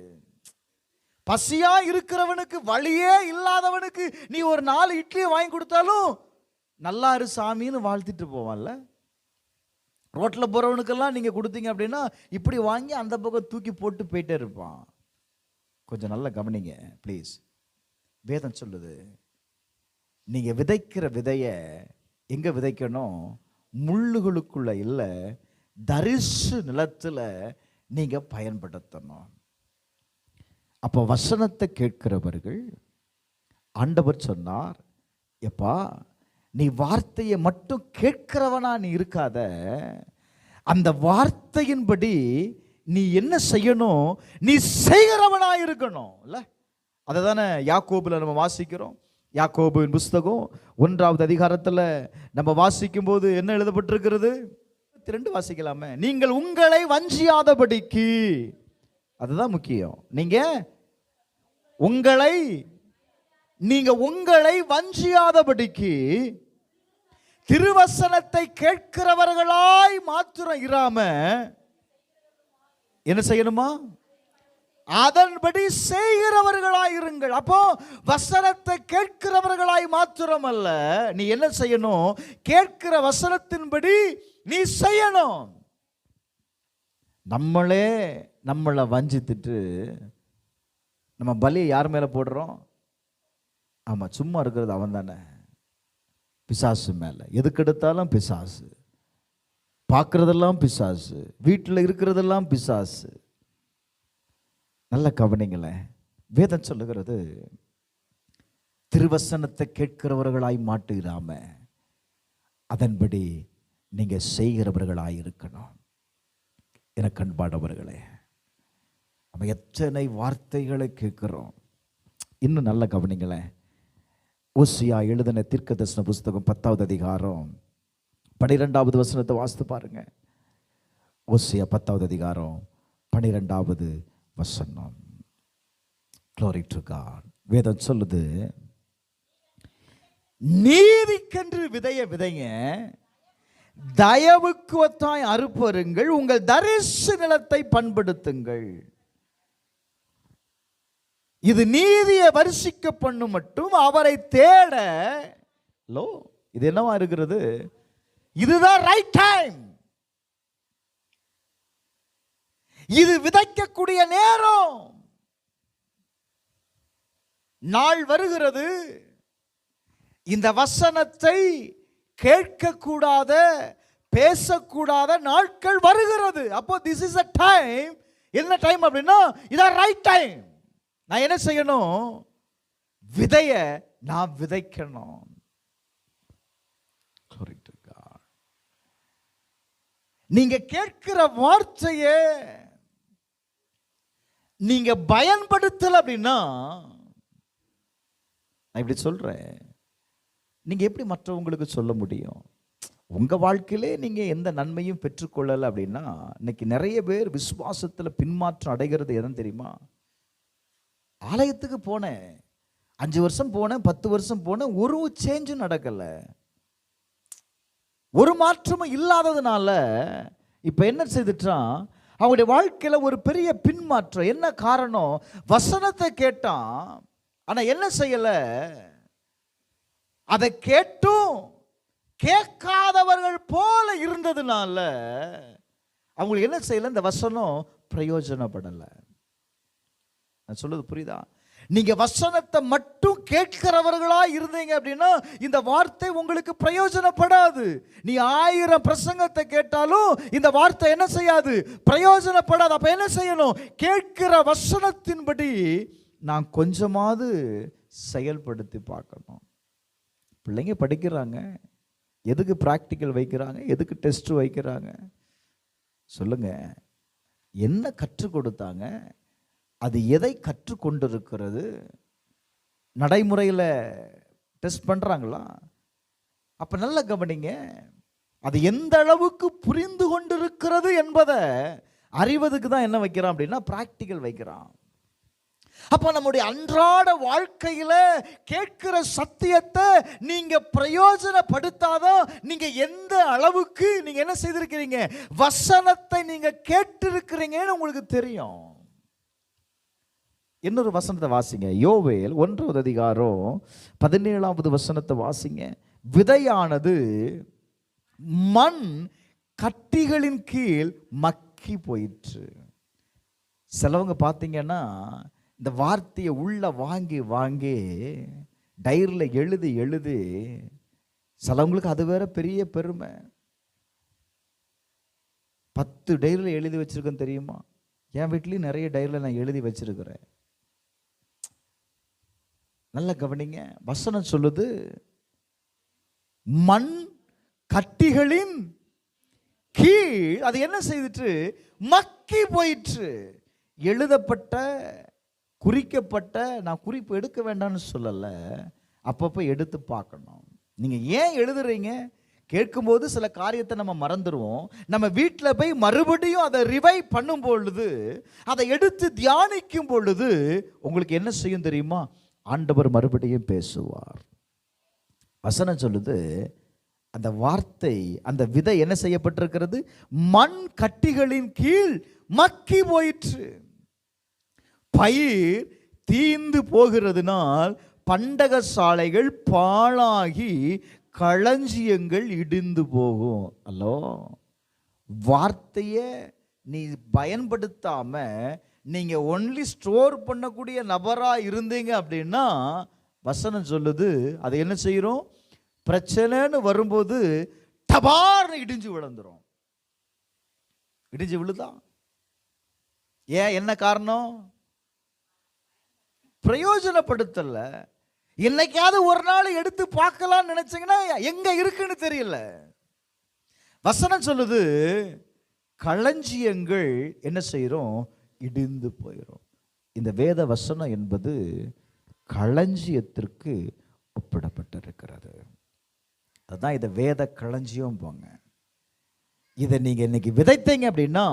பசியா இருக்கிறவனுக்கு, வழியே இல்லாதவனுக்கு நீ ஒரு 4 இட்லியை வாங்கி கொடுத்தாலும் நல்லா இரு சாமின்னு வாழ்த்திட்டு போவான்ல. ரோட்டில் போறவனுக்கெல்லாம் நீங்க கொடுத்தீங்க அப்படின்னா இப்படி வாங்கி அந்த பக்கம் தூக்கி போட்டு போயிட்டே இருப்பான். கொஞ்சம் நல்லா கவனிங்க ப்ளீஸ். வேதம் சொல்லுது, நீங்க விதைக்கிற விதைய எங்க விதைக்கணும், முள்ளுகளுக்குள்ள இல்லை, தரிசு நிலத்துல நீங்க பயன்படுத்தணும். அப்போ வசனத்தை கேட்கிறவர்கள், ஆண்டவர் சொன்னார், எப்பா நீ வார்த்தையை மட்டும் கேட்கிறவனா நீ இருக்காத, அந்த வார்த்தையின்படி நீ என்ன செய்யணும், நீ செய்கிறவனா இருக்கணும். இல்ல, அதை தானே யாக்கோபுல நம்ம வாசிக்கிறோம். யாக்கோபுவின் புஸ்தகம் 1வது அதிகாரத்தில் நம்ம வாசிக்கும் போது என்ன எழுதப்பட்டிருக்கிறது, 2 வாசிக்கலாமே. நீங்கள் உங்களை வஞ்சியாதபடிக்கு, அதுதான் முக்கியம். நீங்க உங்களை வஞ்சியாதபடிக்கு திருவசனத்தை கேட்கிறவர்களாய் மாத்திரம் இராம என்ன செய்யணுமா, அதன்படி செய்கிறவர்களாய் இருங்கள். அப்போ வசனத்தை கேட்கிறவர்களாய் மாத்திரம் அல்ல, நீ என்ன செய்யணும், கேட்கிற வசனத்தின்படி நீ செய்யணும். நம்மளை வஞ்சித்துட்டு நம்ம பலியை யார் மேல போடுறோம், ஆமா சும்மா இருக்கிறது அவன் தானே, பிசாசு மேல. எதுக்கு எடுத்தாலும் பிசாசு, பார்க்கறதெல்லாம் பிசாசு, வீட்டில் இருக்கிறதெல்லாம் பிசாசு. நல்ல கவனிங்களேன். வேதம் சொல்லுகிறது, திருவசனத்தை கேட்கிறவர்களாய் மாட்டுகிறாம அதன்படி நீங்க செய்கிறவர்களாய் இருக்கணும். எனக்கு அன்பானவர்களே, நம்ம எத்தனை வார்த்தைகளை கேட்கிறோம். இன்னும் நல்ல கவனிங்களேன். ஓசியா எழுதின தீர்க்கதரிசன புஸ்தகம் 10வது அதிகாரம் 12வது வசனத்தை வாசித்து பாருங்க. ஓசியா 10வது அதிகாரம் 12வது வசனம். Glory to God. வேதம் சொல்லுது, நீதிக்கென்று விதைங்க, தயவுக்கு ஒத்தாய் அறுப்பருங்கள், உங்கள் தரிசு நிலத்தை பண்படுத்துங்கள். இது நீதியை வரிசிக்க பண்ணும் மட்டும் அவரை தேட. இது என்னவா இருக்கிறது, இதுதான் ரைட் டைம். இது விதைக்கக்கூடிய நேரம். நாள் வருகிறது, இந்த வசனத்தை கேட்கக்கூடாத, பேசக்கூடாத நாட்கள் வருகிறது. அப்போ திஸ் இஸ் a டைம். என்ன டைம் அப்படின்னா, இதான் ரைட் டைம். நான் என்ன செய்யணும், விதைய நான் விதைக்கணும். நீங்க கேட்கிற வார்த்தையை நீங்க பயன்படுத்தல அப்படின்னா, நான் இப்படி சொல்றேன், நீங்க எப்படி மற்றவங்களுக்கு சொல்ல முடியும்? உங்க வாழ்க்கையிலே நீங்க எந்த நன்மையும் பெற்றுக்கொள்ளல அப்படின்னா, இன்னைக்கு நிறைய பேர் விசுவாசத்துல பின்மாற்றம் அடைகிறது எதுன்னு தெரியுமா? ஆலயத்துக்கு போனேன், 5 வருஷம் போனேன், 10 வருஷம் போனேன், ஒரு சேஞ்சும் நடக்கல, ஒரு மாற்றமும் இல்லாததுனால இப்ப என்ன செய்துட்டான், அவங்களுடைய வாழ்க்கையில ஒரு பெரிய பின்மாற்றம். என்ன காரணம்? வசனத்தை கேட்டான், ஆனா என்ன செய்யல, அதை கேட்டும் கேட்காதவர்கள் போல இருந்ததுனால அவங்களுக்கு என்ன செய்யல, இந்த வசனம் பிரயோஜனப்படல. நான் சொல்றது புரியுதா? நீங்க வசனத்தை மட்டும் கேட்கிறவர்களா இருந்தீங்க அப்படின்னா இந்த வார்த்தை உங்களுக்கு பிரயோஜனப்படாது. நீ 1000 பிரசங்கத்தை கேட்டாலும் இந்த வார்த்தை என்ன செய்யாது, பிரயோஜனப்படாது. அப்ப என்ன செய்யணும்? கேட்கிற வசனத்தின்படி நான் கொஞ்சமாவது செயல்படுத்தி பார்க்கணும். பிள்ளைங்க படிக்கிறாங்க, எதுக்கு பிராக்டிக்கல் வைக்கிறாங்க, எதுக்கு டெஸ்ட் வைக்கிறாங்க? சொல்லுங்க, என்ன கற்றுக் கொடுத்தாங்க? அது எதை கற்றுக்கொண்டிருக்கிறது? நடைமுறையில் டெஸ்ட் பண்ணுறாங்களா? அப்போ நல்ல கவனிங்க, அது எந்த அளவுக்கு புரிந்து கொண்டிருக்கிறது என்பதை அறிவதுக்கு தான் என்ன வைக்கிறான் அப்படின்னா பிராக்டிக்கல் வைக்கிறான். அப்போ நம்முடைய அன்றாட வாழ்க்கையில கேட்கிற சத்தியத்தை நீங்க பிரயோஜனப்படுத்தாதான் நீங்க எந்த அளவுக்கு நீங்க என்ன செய்திருக்கிறீங்க, வசனத்தை நீங்க கேட்டிருக்கிறீங்கன்னு உங்களுக்கு தெரியும். இன்னொரு வசனத்தை வாசிங்க, யோவேல் 1வது அதிகாரம் 17வது வசனத்தை வாசிங்க. விதையானது மண் கட்டிகளின் கீழ் மக்கி போயிற்று. சிலவங்க பார்த்தீங்கன்னா இந்த வார்த்தையை உள்ள வாங்கி வாங்கி டைரியில் எழுதி எழுதி, சிலவங்களுக்கு அது வேற பெரிய பெருமை. 10 டைரியில் எழுதி வச்சிருக்கேன் தெரியுமா? என் வீட்லேயும் நிறைய டைரியில் நான் எழுதி வச்சிருக்கிறேன். நல்ல கவனிங்க, வசனம் சொல்லுது மண் கட்டிகளின் கீழ் அது என்ன செய்துட்டு மக்கி போயிற்று. எழுதப்பட்ட குறிக்கப்பட்ட, நான் குறிப்பு எடுக்க வேண்டாம்னு சொல்லல, அப்பப்போ எடுத்து பார்க்கணும். நீங்க ஏன் எழுதுறீங்க? கேட்கும்போது சில காரியத்தை நம்ம மறந்துடுவோம். நம்ம வீட்டில் போய் மறுபடியும் அதை ரிவைவ் பண்ணும் பொழுது, அதை எடுத்து தியானிக்கும் பொழுது உங்களுக்கு என்ன செய்யும் தெரியுமா? ஆண்டவர் மறுபடியும் பேசுவார். வசனம் சொல்லுது, அந்த வார்த்தை, அந்த விதை என்ன செய்யப்பட்டிருக்கிறது? மண் கட்டிகளின் கீழ் மக்கி போயிற்று. பயிர் தீந்து போகிறதுனால் பண்டக சாலைகள் பாழாகி களஞ்சியங்கள் இடிந்து போகும். அல்லோ, வார்த்தையை நீ பயன்படுத்தாம நீங்க ஒன்லி ஸ்டோர் பண்ணக்கூடிய நபரா இருந்தீங்க அப்படின்னா வசனம் சொல்லுது, அதை என்ன செய்யறோம்? பிரச்சனைன்னு வரும்போது டபார்னு இடிஞ்சு விழுந்துரும். இடிஞ்சு விழுதா? ஏன்? என்ன காரணம்? பிரயோஜனப்படுத்தல. என்னைக்காவது ஒரு நாள் எடுத்து பார்க்கலாம்னு நினைச்சீங்கன்னா எங்க இருக்குன்னு தெரியல. வசனம் சொல்லுது, களஞ்சியங்கள் என்ன செய்யறோம்? இடிந்து போயிடும். இந்த வேத வசனம் என்பது களஞ்சியத்திற்கு ஒப்பிடப்பட்டிருக்கிறது. அதுதான் இதை வேத களஞ்சியம் போங்க. இதை நீங்க இன்னைக்கு விதைத்தீங்க அப்படின்னா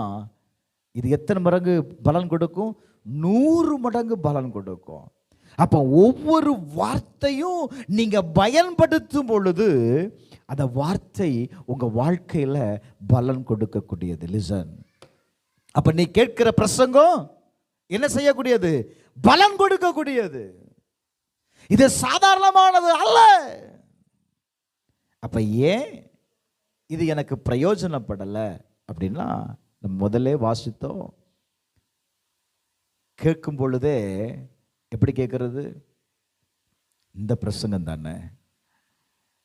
இது எத்தனை மடங்கு பலன் கொடுக்கும்? 100 மடங்கு பலன் கொடுக்கும். அப்போ ஒவ்வொரு வார்த்தையும் நீங்க பயன்படுத்தும் பொழுது அந்த வார்த்தை உங்க வாழ்க்கையில பலன் கொடுக்கக்கூடியது. லிசன். அப்ப நீ கேட்கிற பிரசங்கம் என்ன செய்யக்கூடியது? பலன் கொடுக்கக்கூடியது. இது சாதாரணமானது அல்ல. அப்ப ஏன் இது எனக்கு பிரயோஜனப்படலை அப்படின்னா, நம்ம முதல்ல வாசித்தோம், கேட்கும் பொழுதே எப்படி கேட்கறது? இந்த பிரசங்கம் தானே,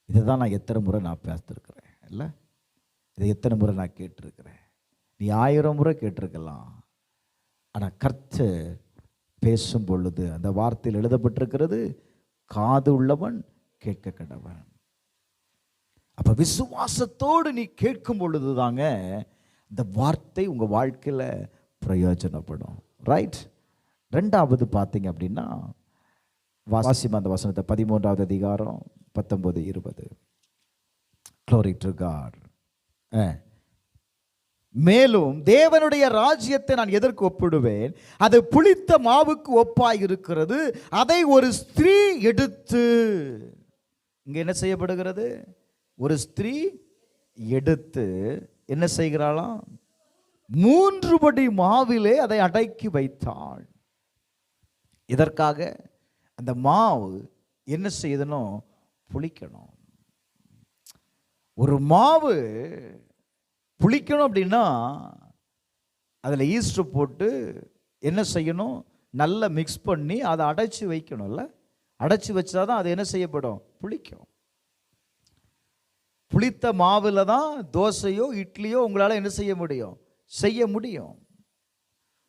இதை தான் நான் எத்தனை முறை நான் பார்த்துருக்கிறேன், இல்லை இதை எத்தனை முறை நான் கேட்டிருக்கிறேன். நீ 1000 முறை கேட்டிருக்கலாம். ஆனால் கர்த்தர் பேசும் பொழுது அந்த வார்த்தையில் எழுதப்பட்டிருக்கிறது, காது உள்ளவன் கேட்க கடவன். அப்ப விசுவாசத்தோடு நீ கேட்கும் பொழுது தாங்க இந்த வார்த்தை உங்கள் வாழ்க்கையில் பிரயோஜனப்படும். ரைட். ரெண்டாவது பார்த்தீங்க அப்படின்னா, வாசிமா அந்த வசனத்தை 13வது அதிகாரம் 19, 20. Glory to God. மேலும் தேவனுடைய ராஜ்யத்தை நான் எதற்கு ஒப்பிடுவேன்? அது புளித்த மாவுக்கு ஒப்பாய் இருக்கிறது. அதை ஒரு ஸ்திரீ எடுத்து, இங்க என்ன செய்யப்படுகிறது? ஒரு ஸ்திரீ எடுத்து என்ன செய்கிறாளாம்? 3 படி மாவிலே அதை அடக்கி வைத்தாள். இதற்காக அந்த மாவு என்ன செய்யணும்? புளிக்கணும். ஒரு மாவு புளிக்கணும் அப்படின்னா அதில் ஈஸ்ட் போட்டு என்ன செய்யணும்? நல்லா மிக்ஸ் பண்ணி அதை அடைச்சி வைக்கணும்ல. அடைச்சி வச்சா தான் அது என்ன செய்யப்படும்? புளிக்கும். புளித்த மாவில் தான் தோசையோ இட்லியோ உங்களால் என்ன செய்ய முடியும்? செய்ய முடியும்.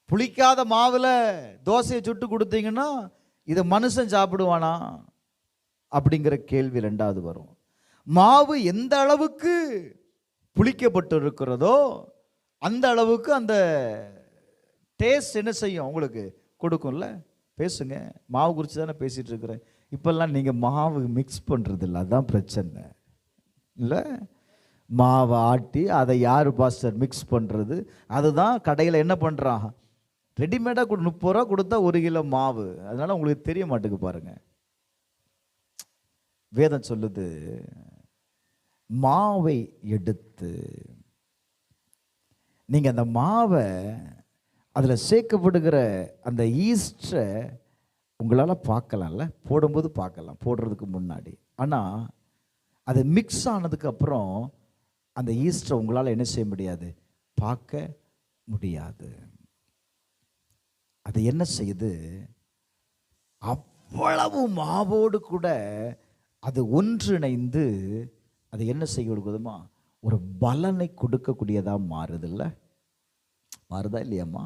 புளிக்காத மாவில் தோசையை சுட்டு கொடுத்தீங்கன்னா இதை மனுஷன் சாப்பிடுவானா அப்படிங்கிற கேள்வி ரெண்டாவது வரும். மாவு எந்த அளவுக்கு புளிக்கப்பட்டு இருக்கிறதோ அந்த அளவுக்கு அந்த டேஸ்ட் என்ன செய்யும்? உங்களுக்கு கொடுக்கும்ல. பேசுங்க, மாவு குறித்து தானே பேசிகிட்டு இருக்கிறேன். இப்போல்லாம் நீங்கள் மாவு மிக்ஸ் பண்ணுறது இல்லை, அதுதான் பிரச்சனை இல்லை. மாவை ஆட்டி அதை யார் பாஸ்டர் மிக்ஸ் பண்ணுறது? அதுதான் கடையில் என்ன பண்ணுறான், ரெடிமேடாக 30 ரூபா கொடுத்தா 1 கிலோ மாவு. அதனால் உங்களுக்கு தெரிய மாட்டேங்குது பாருங்கள். வேதம் சொல்லுது, மாவை எடுத்து நீங்கள் அந்த மாவை அதில் சேர்க்கப்படுகிற அந்த ஈஸ்டை உங்களால் பார்க்கலாம்ல, போடும்போது பார்க்கலாம், போடுறதுக்கு முன்னாடி. ஆனால் அது மிக்ஸ் ஆனதுக்கப்புறம் அந்த ஈஸ்டை உங்களால் என்ன செய்ய முடியாது? பார்க்க முடியாது. அது என்ன செய்யுது? அவ்வளவு மாவோடு கூட அது ஒன்றிணைந்து அது என்ன செய்ய கொடுக்குதுமா? ஒரு பலனை கொடுக்கக்கூடியதாக மாறுதில்ல? மாறுதா இல்லையாம்மா?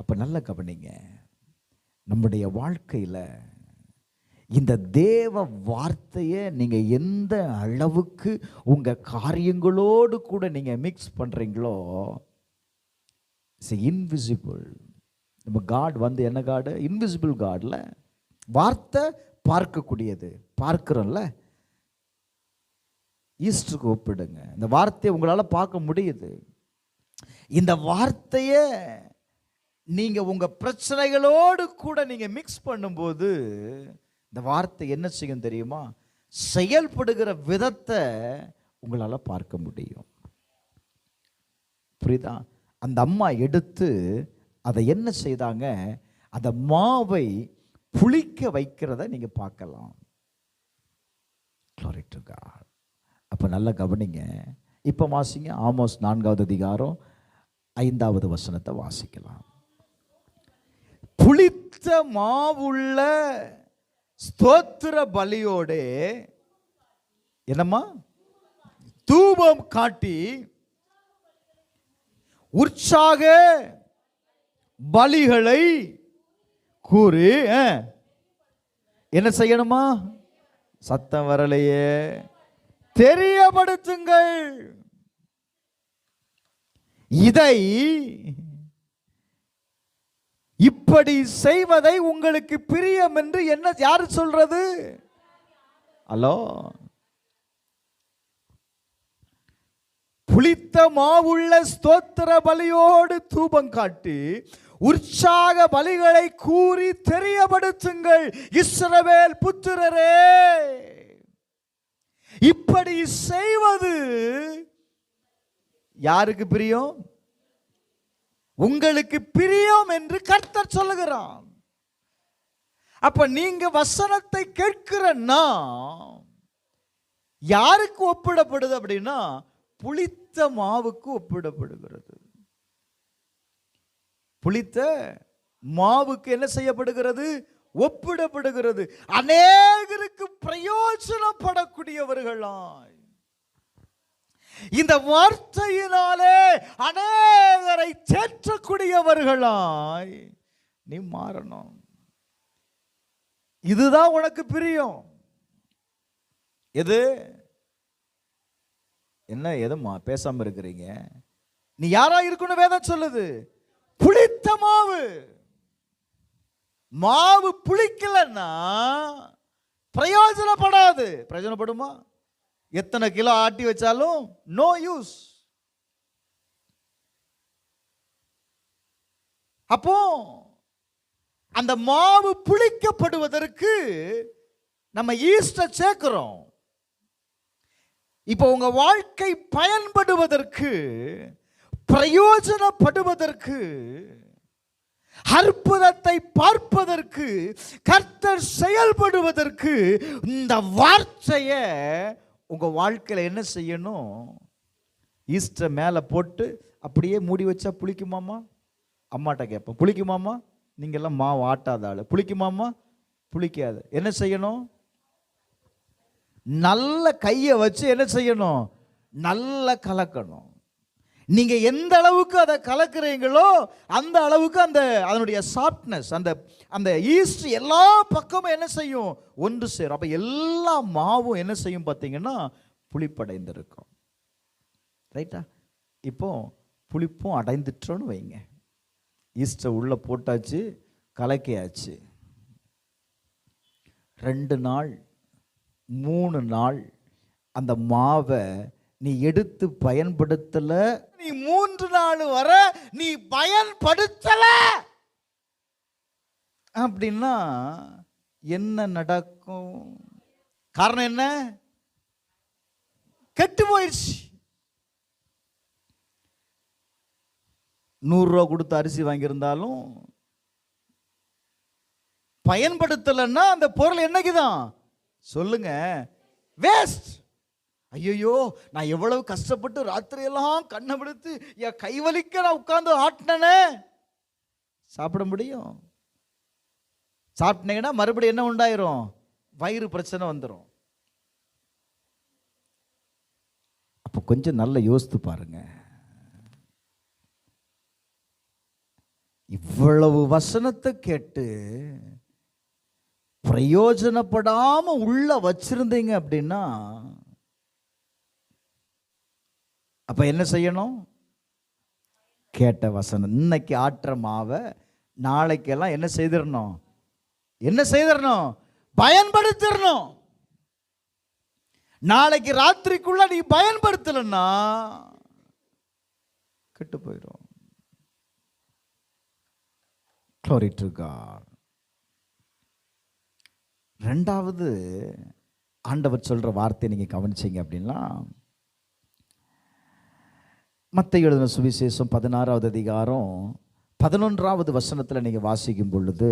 அப்போ நல்ல கவனிங்க, நம்முடைய வாழ்க்கையில் இந்த தேவ வார்த்தையை நீங்கள் எந்த அளவுக்கு உங்கள் காரியங்களோடு கூட நீங்கள் மிக்ஸ் பண்ணுறீங்களோ, இட்ஸ் இன்விசிபிள். நம்ம காட் வந்து என்ன காடு? இன்விசிபிள் காடில் வார்த்தை பார்க்கக்கூடியது. பார்க்குறோம்ல, ஈஸ்டருக்கு ஒப்பிடுங்க. இந்த வார்த்தையை உங்களால் பார்க்க முடியுது. இந்த வார்த்தையை நீங்கள் உங்கள் பிரச்சனைகளோடு கூட நீங்கள் மிக்ஸ் பண்ணும்போது இந்த வார்த்தை என்ன செய்யும் தெரியுமா? செயல்படுகிற விதத்தை உங்களால் பார்க்க முடியும். புரியுதா? அந்த அம்மா எடுத்து அதை என்ன செய்தாங்க? அந்த மாவை புளிக்க வைக்கிறத நீங்கள் பார்க்கலாம். Glory to God. அப்போ நல்லா கவனிங்க. இப்போ வாசிங்க, ஆமோஸ் 4வது அதிகாரம் 5வது வசனத்தை வாசிக்கலாம். புளித்த மாவுள்ள ஸ்தோத்திர பலியோடே என்னம்மா? தூபம் காட்டி உற்சாக பலிகளை கூறி என்ன செய்யணுமா? சத்தம் வரலையே. தெரியப்படுத்துங்கள். இதை இப்படி செய்வதை உங்களுக்கு பிரியம் என்று என்ன யார் சொல்றது? ஹலோ, புளித்த மாவுள்ள ஸ்தோத்திர பலியோடு தூபம் காட்டி உற்சாக பலிகளை கூறி தெரியப்படுத்துங்கள். இஸ்ரவேல் புத்திரரே, இப்படி செய்வது யாருக்கு பிரியம்? உங்களுக்கு பிரியம் என்று கர்த்தர் சொல்லுகிறான். அப்ப நீங்க வசனத்தை கேட்கிறன்னா யாருக்கு ஒப்பிடப்படுது அப்படின்னா புளித்த மாவுக்கு ஒப்பிடப்படுகிறது. புளித்த மாவுக்கு என்ன செய்யப்படுகிறது? ஒப்பிடப்படுகிறது. அநேகருக்கு பிரயோஜனப்படக்கூடியவர்களாய் இந்த வார்த்தையினாலே அநேகரை தேற்றக்கூடியவர்களாய் நீ மாறணும். இதுதான் உனக்கு பிரியம். எது? என்ன எதுமா பேசாம இருக்கிறீங்க? நீ யாரா இருக்குன்னு வேதம் சொல்லுது. புளித்த மாவு. மாவு புளிக்கலன்னா பிரயோஜனப்படாது. பிரயோஜனப்படுமா? எத்தனை கிலோ ஆட்டி வச்சாலும் நோ யூஸ். அப்போ அந்த மாவு புளிக்கப்படுவதற்கு நம்ம ஈஸ்ட சேர்க்கிறோம். இப்போ உங்க வாழ்க்கை பயன்படுவதற்கு, பிரயோஜனப்படுவதற்கு, அற்புதத்தை பார்ப்பதற்கு, கர்த்தர் செயல்படுவதற்கு இந்த வார்த்தையை உங்க வாழ்க்கையில் என்ன செய்யணும்? ஈஸ்ட மேலே போட்டு அப்படியே மூடி வச்சா புளிக்குமாமா? அம்மாட்ட கேட்போம், புளிக்குமாமா? நீங்கள்லாம் மாவு ஆட்டாத ஆள், புளிக்குமாமா? புளிக்காது. என்ன செய்யணும்? நல்ல கையை வச்சு என்ன செய்யணும்? நல்ல கலக்கணும். நீங்க எந்த அளவுக்கு அதை கலக்குறீங்களோ அந்த அளவுக்கு அந்த அதனுடைய சாஃப்ட்னஸ், அந்த அந்த ஈஸ்ட் எல்லா பக்கமும் என்ன செய்யும்? ஒன்று சேரும். அப்ப எல்லா மாவும் என்ன செய்யும் பார்த்தீங்கன்னா புளிப்படைந்திருக்கும். ரைட்டா? இப்போ புளிப்பும் அடைந்துட்டோன்னு வைங்க. ஈஸ்டை உள்ள போட்டாச்சு, கலக்கியாச்சு. 2 நாள் 3 நாள் அந்த மாவை நீ எடுத்து பயன்படுத்தல, நீ 3 நாள் வர நீ பயன்படுத்தல அப்படின்னா என்ன நடக்கும்? காரணம் என்ன? கெட்டு போயிடுச்சு. 100 ரூபா கொடுத்து அரிசி வாங்கியிருந்தாலும் பயன்படுத்தலைன்னா அந்த பொருள் என்னைக்குதான்? சொல்லுங்க, வேஸ்ட். ஐயோ, நான் எவ்வளவு கஷ்டப்பட்டு ராத்திரியெல்லாம் கண்ணை விடுத்து என் கைவலிக்க நான் உட்கார்ந்து ஆட்டினே. சாப்பிட முடியும்? சாப்பிட்டீங்கன்னா மறுபடியும் என்ன உண்டாயிரும்? வயிறு பிரச்சனை வந்துடும். அப்போ கொஞ்சம் நல்லா யோசித்து பாருங்க. இவ்வளவு வசனத்தை கேட்டு பிரயோஜனப்படாம உள்ள வச்சிருந்தீங்க அப்படின்னா அப்ப என்ன செய்யணும்? கேட்ட வசனம் இன்னைக்கு ஆற்ற மாவை நாளைக்கெல்லாம் என்ன செய்திடணும்? என்ன செய்திடணும்? பயன்படுத்திடணும். நாளைக்கு ராத்திரிக்குள்ள நீ பயன்படுத்தலன்னா கெட்டு போயிடும். Glory to God. 2வது ஆண்டவர் சொல்ற வார்த்தை நீங்க கவனிச்சீங்க அப்படின்னா, மத்தேயு எழுதின சுவிசேஷம் 16வது அதிகாரம் 11வது வசனத்தில் நீங்க வாசிக்கும் பொழுது,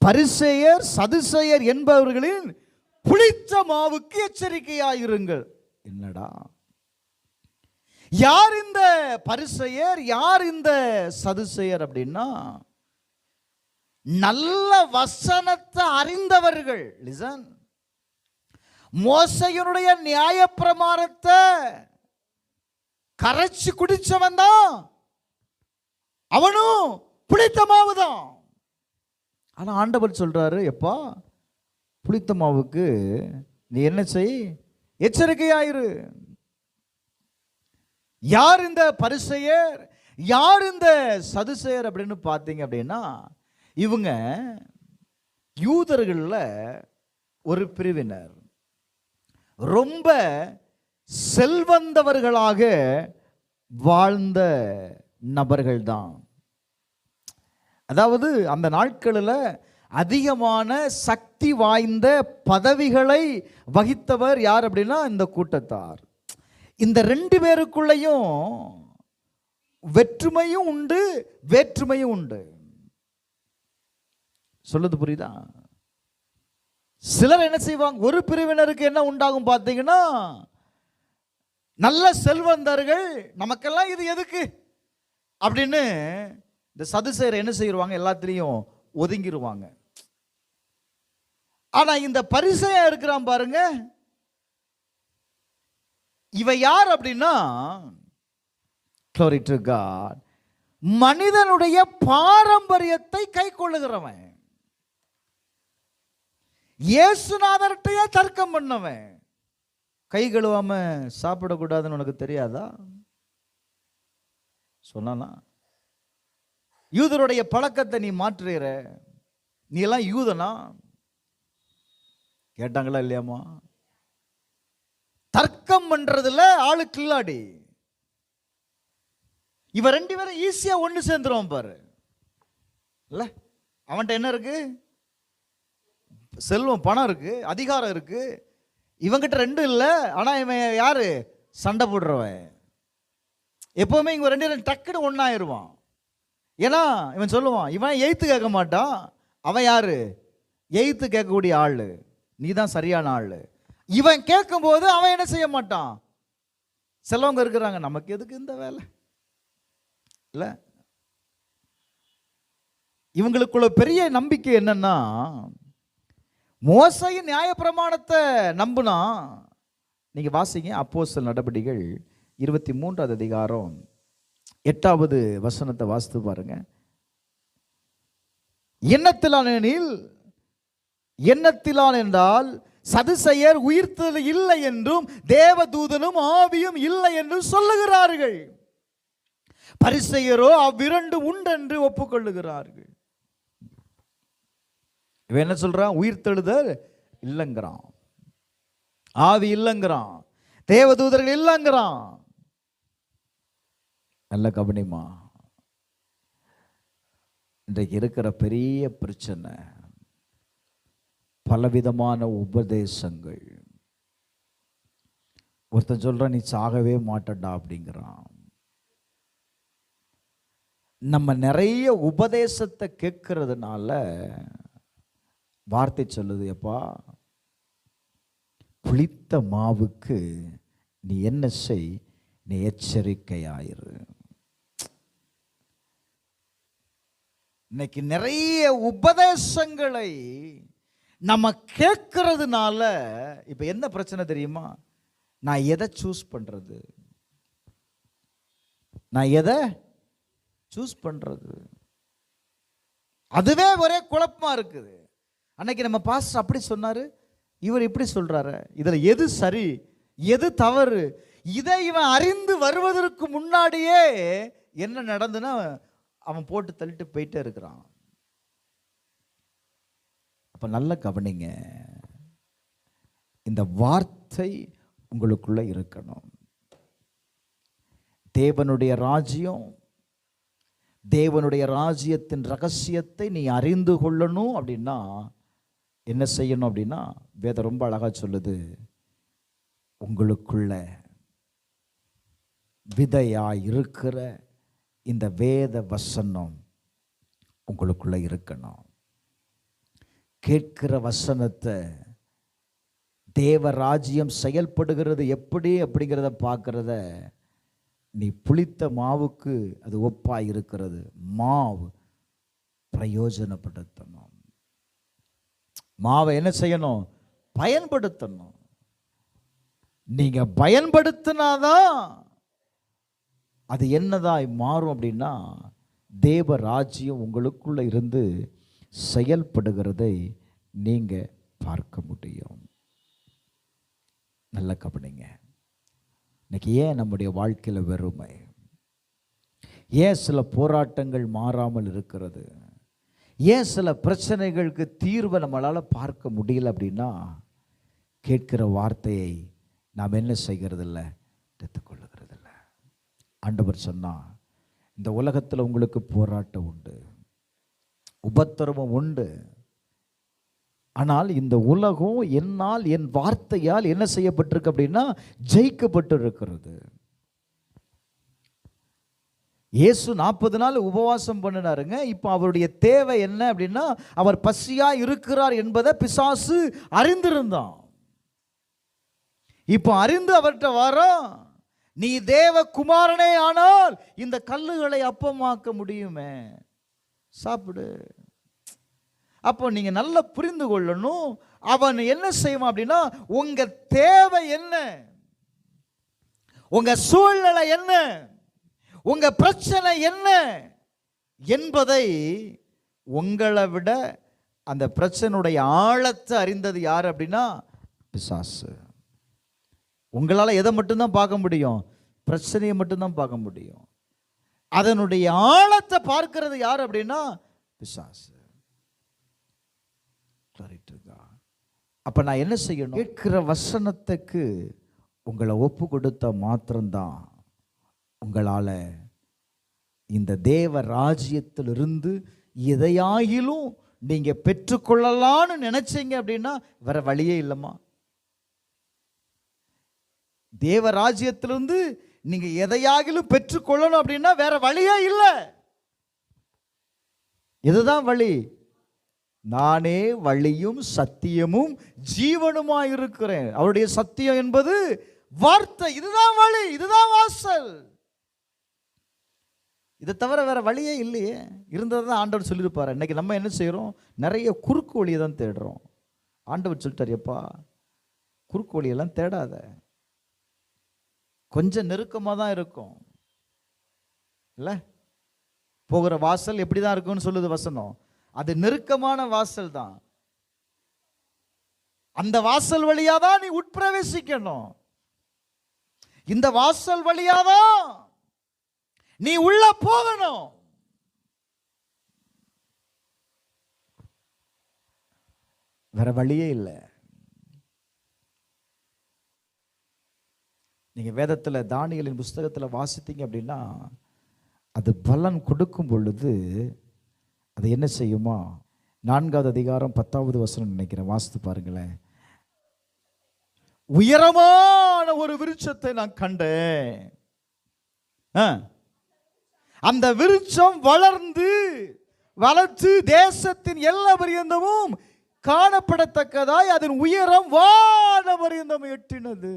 பரிசேயர் சதுசேயர் என்பவர்களின் புளித்த மாவுக்கு எச்சரிக்கையாயிருங்கள். என்னடா, யார் இந்த பரிசேயர், யார் இந்த சதுசேயர் அப்படின்னா, நல்ல வசனத்தை அறிந்தவர்கள். லிசன், மோசையினுடைய நியாயப்பிரமாணத்தை கரைச்சு குடிச்சவன் தான் அவனும், புளித்த மாவு தான். ஆனா ஆண்டவர் சொல்றாரு, எப்பா புளித்த மாவுக்கு நீ என்ன செய்? எச்சரிக்கையாயிரு. யார் இந்த பரிசேயர், யார் இந்த சதுசேயர் அப்படின்னு பார்த்தீங்க அப்படின்னா, இவங்க யூதர்கள்ல ஒரு பிரிவினர். ரொம்ப செல்வந்தவர்களாக வாழ்ந்த நபர்கள் தான். அதாவது அந்த நாட்களில் அதிகமான சக்தி வாய்ந்த பதவிகளை வகித்தவர் யார் அப்படின்னா இந்த கூட்டத்தார். இந்த 2 பேருக்குள்ளேயும் வெற்றுமையும் உண்டு, வேற்றுமையும் உண்டு. சொல்லுது புரியுதா? சிலர் என்ன செய்வாங்க, ஒரு பிரிவினருக்கு என்ன உண்டாகும் பார்த்தீங்கன்னா, நல்ல செல்வந்தர்கள், நமக்கெல்லாம் இது எதுக்கு அப்படின்னு இந்த சதுசேயர் என்ன செய்வாங்க, எல்லாத்திலையும் ஒதுங்கிடுவாங்க. ஆனா இந்த பரிசேயன் இருக்கிறான் பாருங்க, இவ யார் அப்படின்னா, Glory to God, மனிதனுடைய பாரம்பரியத்தை கை கொள்ளுகிறவன், இயேசுநாதர்கிட்டயே தர்க்கம் பண்ணவன். கை கழுவாம சாப்பிடக்கூடாதுன்னு உனக்கு தெரியாதா? சொன்னானா? யூதருடைய பழக்கத்தை நீ மாற்றுகிற, நீ எல்லாம் யூதனா? கேட்டாங்களா இல்லையாமா? தர்க்கம் பண்றதுல ஆளு கில்லாடி. இவ ரெண்டு பேரும் ஈஸியா ஒண்ணு சேர்ந்துருவான் பாரு. இல்ல, அவன்கிட்ட என்ன இருக்கு? செல்வம், பணம் இருக்கு, அதிகாரம் இருக்கு. இவங்கிட்ட ரெண்டும் இல்லை. ஆனா இவன் யாரு? சண்டை போடுறவன். எப்பவுமே இவங்க ரெண்டு பேரும் டக்குன்னு ஒன்னாயிருவான். ஏன்னா இவன் சொல்லுவான், இவன் எய்த்து கேட்க மாட்டான். அவன் யாரு? எய்த்து கேட்கக்கூடிய ஆளு. நீ தான் சரியான ஆளு. இவன் கேட்கும் போது அவன் என்ன செய்ய மாட்டான். சிலவங்க இருக்கிறாங்க, நமக்கு எதுக்கு இந்த வேலை இல்ல. இவங்களுக்குள்ள பெரிய நம்பிக்கை என்னன்னா, மோசையின் நியாயப்பிரமாணத்தை நம்புனா. நீங்க வாசிங்க அப்போஸ்தலர் நடபடிகள் 23வது அதிகாரம் 8வது வசனத்தை வாசித்து பாருங்க. எண்ணத்திலான் என்றால் சதுசேயர் உயிர்த்தது இல்லை என்றும் தேவதூதனும் ஆவியும் இல்லை என்றும் சொல்லுகிறார்கள். பரிசேயரோ அவ்விரண்டு உண்டென்று ஒப்புக்கொள்ளுகிறார்கள். இவன் என்ன சொல்றான்? உயிர்த்தெழுதல் இல்லைங்கிறான், ஆவி இல்லைங்கிறான், தேவதூதர்கள் இல்லைங்கிறான். நல்ல கவனிமா, இன்றைக்கு இருக்கிற பெரிய பிரச்சனை பலவிதமான உபதேசங்கள். ஒருத்தன் சொல்றான், நீ சாகவே மாட்டடா அப்படிங்கிறான். நம்ம நிறைய உபதேசத்தை கேட்கறதுனால வார்த்தை சொல்லுது, எப்பா புளித்த மாவுக்கு நீ என்ன செய், நீ எச்சரிக்கையாயிரு. இன்னைக்கு நிறைய உபதேசங்களை நம்ம கேட்கறதுனால இப்ப என்ன பிரச்சனை தெரியுமா? நான் எதை சூஸ் பண்றது, நான் எதை சூஸ் பண்றது, அதுவே ஒரே குழப்பமா இருக்குது. அன்னைக்கு நம்ம பாஸ்டர் அப்படி சொன்னாரு, இவர் இப்படி சொல்றாரு, இதுல எது சரி எது தவறு, இதை இவன் அறிந்து வருவதற்கு முன்னாடியே என்ன நடந்துன்னா அவன் போட்டு தள்ளிட்டு போயிட்டே இருக்கிறான். அப்ப நல்ல கவனிங்க, இந்த வார்த்தை உங்களுக்குள்ள இருக்கணும். தேவனுடைய ராஜ்யம், தேவனுடைய ராஜ்யத்தின் ரகசியத்தை நீ அறிந்து கொள்ளணும் அப்படின்னா என்ன செய்யணும் அப்படின்னா, வேதம் ரொம்ப அழகா சொல்லுது, உங்களுக்குள்ள விதையாய் இருக்கிற இந்த வேத வசனம் உங்களுக்குள்ள இருக்கணும். கேட்கிற வசனத்தை தேவ ராஜ்யம் செயல்படுகிறது எப்படி அப்படிங்கிறத பார்க்கறத நீ புளித்த மாவுக்கு அது ஒப்பா இருக்கிறது. மாவு பிரயோஜனப்படுத்தணும். மாவை என்ன செய்யணும்? பயன்படுத்தணும். நீங்க பயன்படுத்தினாதான் அது என்னதாய் மாறும் அப்படின்னா, தேவ ராஜ்யம் உங்களுக்குள்ள இருந்து செயல்படுகிறதை நீங்க பார்க்க முடியும். நல்ல கவனிங்க, இன்னைக்கு ஏன் நம்முடைய வாழ்க்கையில் வெறுமை, ஏன் சில போராட்டங்கள் மாறாமல் இருக்கிறது, ஏன் சில பிரச்சனைகளுக்கு தீர்வை நம்மளால் பார்க்க முடியல அப்படின்னா, கேட்கிற வார்த்தையை நாம் என்ன செய்கிறதில்ல, எடுத்துக்கொள்ளுகிறதில்ல. ஆண்டவர் சொன்னா, இந்த உலகத்தில் உங்களுக்கு போராட்டம் உண்டு, உபத்திரவம் உண்டு. ஆனால் இந்த உலகம் என்னால், என் வார்த்தையால் என்ன செய்யப்பட்டிருக்கு அப்படின்னா ஜெயிக்கப்பட்டு இருக்கிறது. இயேசு 40 நாள் உபவாசம் பண்ணினாருங்க. இப்போ அவருடைய தேவை என்ன அப்படின்னா, அவர் பசியா இருக்கிறார் என்பதை பிசாசு அறிந்திருந்தான். இப்போ அறிந்து அவர்கிட்ட வரோம், நீ தேவ குமாரனே ஆனால் இந்த கல்லுகளை அப்பமாக்க முடியுமே, சாப்பிடு. அப்போ நீங்க நல்லா புரிந்து கொள்ளணும், அவன் என்ன செய்வான் அப்படின்னா, உங்க தேவை என்ன, உங்க சூழ்நிலை என்ன, உங்க பிரச்சனை என்ன என்பதை உங்களை விட அந்த பிரச்சனையுடைய ஆழத்தை அறிந்தது யார் அப்படின்னா பிசாசு. உங்களால் எதை மட்டும்தான் பார்க்க முடியும்? பிரச்சனையை மட்டும்தான் பார்க்க முடியும். அதனுடைய ஆழத்தை பார்க்கிறது யார் அப்படின்னா பிசாசு. அப்ப நான் என்ன செய்யணும்? கேட்கிற வசனத்துக்கு உங்களை ஒப்பு கொடுத்த மாத்திரம்தான் உங்களால இந்த தேவ ராஜ்யத்திலிருந்து எதையாயிலும் நீங்க பெற்றுக்கொள்ளலான்னு நினைச்சீங்க அப்படின்னா வேற வழியே இல்லைம்மா. தேவ ராஜ்யத்திலிருந்து நீங்க எதையாகிலும் பெற்றுக்கொள்ளணும் அப்படின்னா வேற வழியே இல்லை. இதுதான் வழி. நானே வழியும் சத்தியமும் ஜீவனுமாய் இருக்கிறேன். அவருடைய சத்தியம் என்பது வார்த்தை. இதுதான் வழி, இதுதான் வாசல். இதை தவிர வேற வழியே இல்லையே. இருந்ததுதான் ஆண்டவர் சொல்லியிருப்பாரு. இன்னைக்கு நம்ம என்ன செய்யறோம்? நிறைய குறுக்கு வழியை தான் தேடுறோம். ஆண்டவர் சொல்லிட்டார், எப்பா குறுக்கு வழியெல்லாம் தேடாத, கொஞ்சம் நெருக்கமாக தான் இருக்கும். இல்லை, போகிற வாசல் எப்படி தான் இருக்கும்னு சொல்லுது வசனம். அது நெருக்கமான வாசல் தான். அந்த வாசல் வழியாதான் நீ உட்பிரவேசிக்கணும். இந்த வாசல் வழியாதான் நீ உள்ள போகணும். வேற வழியே இல்லை. நீங்க வேதத்துல தானியேலின் புஸ்தகத்துல வாசித்தீங்க அப்படின்னா அது பலன் கொடுக்கும் பொழுது அது என்ன செய்யுமா? 4வது அதிகாரம் 10வது வசனம் நினைக்கிறேன், வாசித்து பாருங்களேன். உயரமான ஒரு விருட்சத்தை நான் கண்டேன். அந்த விருட்சம் வளர்த்து தேசத்தின் எல்லா பரியந்தமும் காணப்படத்தக்கதாய் அதன் உயரம் வான பரியந்தம் எட்டினது.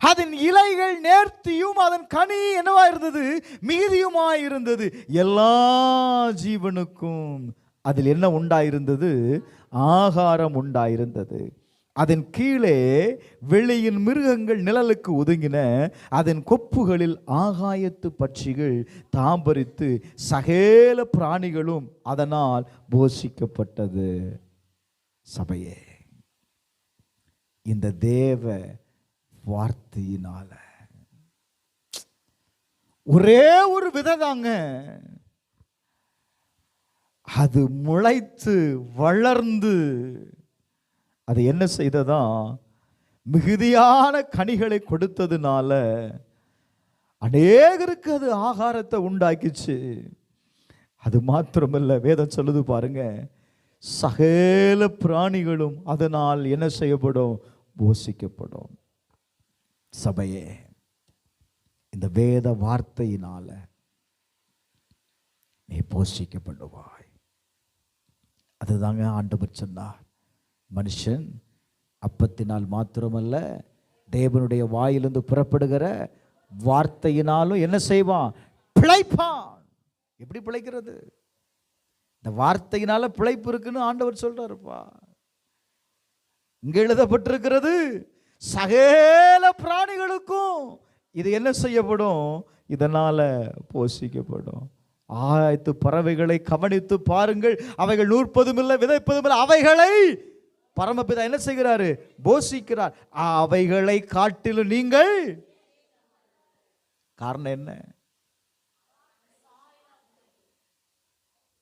அதன் இலைகள் நேர்த்தியும் அதன் கனி என்னவா இருந்தது? மீதியுமாய் இருந்தது. எல்லா ஜீவனுக்கும் அதில் என்ன உண்டாயிருந்தது? ஆகாரம் உண்டாயிருந்தது. அதன் கீழே வெளியின் மிருகங்கள் நிழலுக்கு ஒதுங்கின. அதன் கொப்புகளில் ஆகாயத்து பட்சிகள் தாம்பரித்து சகல பிராணிகளும் அதனால் போஷிக்கப்பட்டது. சபையே, இந்த தேவ வார்த்தையினால ஒரே ஒரு விதை தாங்க, அது முளைத்து வளர்ந்து அது என்ன செய்ததா? மிகுதியான கனிகளை கொடுத்ததுனால அநேகருக்கு அது ஆகாரத்தை உண்டாக்கிச்சு. அது மாத்திரமல்ல, வேதம் சொல்லுது பாருங்க, சகல பிராணிகளும் அதனால் என்ன செய்யப்படும்? போஷிக்கப்படும். சபையே, இந்த வேத வார்த்தையினால நீ போஷிக்கப்படுவாய். அதுதாங்க ஆண்டவர் சொன்னார். மனுஷன் அப்பத்தினால் மாத்திரமல்ல, தேவனுடைய வாயிலிருந்து புறப்படுகிற வார்த்தையினாலும் என்ன செய்வான்? பிழைப்பான். எப்படி பிழைக்கிறது? இந்த வார்த்தையினால பிழைப்பு இருக்குன்னு ஆண்டவர் சொல்றாருப்பா. இங்க எழுதப்பட்டிருக்கிறது, சகல பிராணிகளுக்கும் இது என்ன செய்யப்படும்? இதனால போஷிக்கப்படும். ஆயத்து பறவைகளை கவனித்து பாருங்கள், அவைகள் நூற்பதும் இல்லை, விதைப்பதும் இல்லை, அவைகளை பரமபிதா என்ன செய்கிறாரு? போஷிக்கிறார். அவைகளை காட்டிலும் நீங்கள் காரணம் என்ன?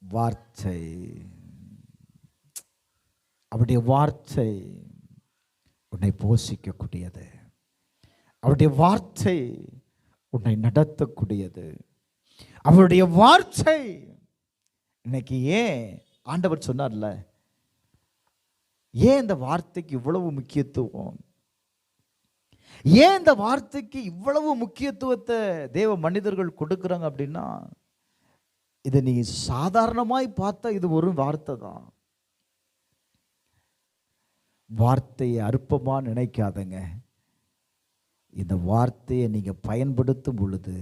வார்த்தை. அவருடைய வார்த்தை உன்னை போஷிக்கக்கூடியது. அவருடைய வார்த்தை உன்னை நடத்தக்கூடியது. அவருடைய வார்த்தை. இன்னைக்கு ஏன் ஆண்டவர் சொன்னார்ல, ஏன் இந்த வார்த்தைக்கு இவ்வளவு முக்கியத்துவம்? ஏன் இந்த வார்த்தைக்கு இவ்வளவு முக்கியத்துவத்தை தேவ மனிதர்கள் கொடுக்குறாங்க அப்படின்னா, இதை நீ சாதாரணமாய் பார்த்தா இது ஒரு வார்த்தை தான். வார்த்தையை அற்பமா நினைக்காதங்க. இந்த வார்த்தையை நீங்க பயன்படுத்தும் பொழுது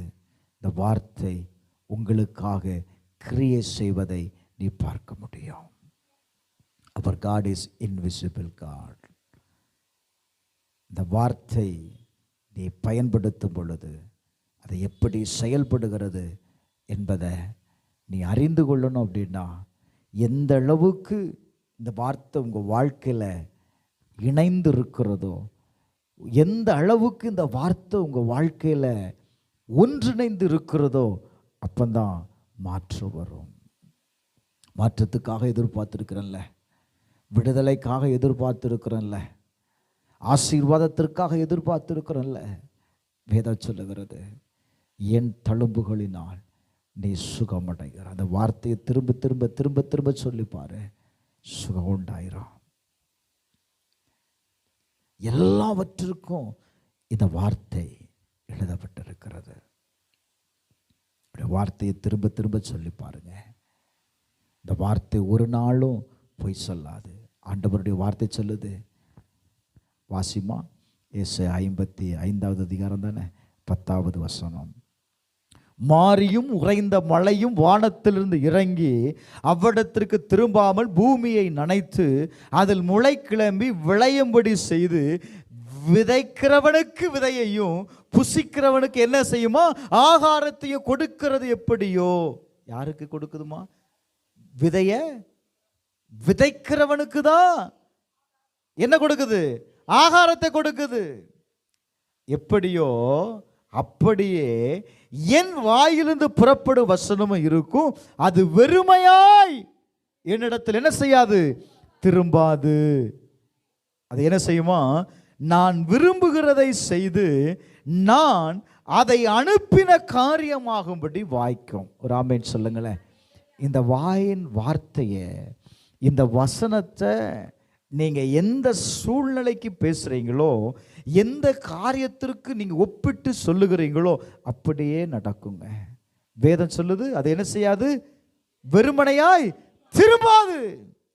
இந்த வார்த்தை உங்களுக்காக கிரியை செய்வதை நீ பார்க்க முடியும். அவர் காட் இஸ் இன்விசிபிள் காட். இந்த வார்த்தை நீ பயன்படுத்தும் பொழுது அதை எப்படி செயல்படுகிறது என்பதை நீ அறிந்து கொள்ளணும். அப்படின்னா எந்த அளவுக்கு இந்த வார்த்தை உங்கள் வாழ்க்கையில் இணைந்து இருக்கிறதோ, எந்த அளவுக்கு இந்த வார்த்தை உங்கள் வாழ்க்கையில் ஒன்றிணைந்து இருக்கிறதோ அப்பந்தான் மாற்றம் வரும். மாற்றத்துக்காக எதிர்பார்த்துருக்கிறேன்ல, விடுதலைக்காக எதிர்பார்த்துருக்கிறேன்ல, ஆசீர்வாதத்திற்காக எதிர்பார்த்துருக்கிறேன்ல. வேதம் சொல்லுகிறது, என் தழும்புகளினால் நீ சுகமடைகிற. அந்த வார்த்தையை திரும்ப திரும்ப திரும்ப திரும்ப சொல்லிப்பாரு, சுகம் உண்டாயிரும். எல்லாவற்றிற்கும் இந்த வார்த்தை எழுதப்பட்டிருக்கிறது. வார்த்தையை திரும்ப திரும்ப சொல்லி பாருங்க. இந்த வார்த்தை ஒரு நாளும் பொய் சொல்லாது. ஆண்டவருடைய வார்த்தை சொல்லுது. வாசிமா, ஏசாயா 55வது அதிகாரம் தானே, 10வது வசனம். மாரியும் உறைந்த மழையும் வானத்திலிருந்து இறங்கி அவ்விடத்திற்கு திரும்பாமல் பூமியை நனைத்து அதில் முளை கிளம்பி விளையும்படி செய்து விதைக்கிறவனுக்கு விதையையும் புசிக்கிறவனுக்கு என்ன செய்யுமா, ஆகாரத்தையும் கொடுக்கிறது எப்படியோ. யாருக்கு கொடுக்குதுமா? விதைய விதைக்கிறவனுக்கு தான் என்ன கொடுக்குது? ஆகாரத்தை கொடுக்குது. எப்படியோ அப்படியே என் வாயிலிருந்து புறப்படும் வசனமும் இருக்கும், அது வெறுமையாய் என்னிடத்தில் என்ன செய்யாது? திரும்பாது. அது என்ன செய்யுமா? நான் விரும்புகிறதை செய்து நான் அதை அனுப்பின காரியமாகும்படி வாய்க்கும். ஒரு ஆமென் சொல்லுங்களேன். இந்த வாயின் வார்த்தையை, இந்த வசனத்தை நீங்க எந்த சூழ்நிலைக்கு பேசுறீங்களோ, எந்த காரியத்திற்கு நீங்க ஒப்பிட்டு சொல்லுகிறீங்களோ அப்படியே நடக்குங்க. வேதம் சொல்லுது, அது என்ன செய்யாது? வெறுமனையாய் திரும்பாது.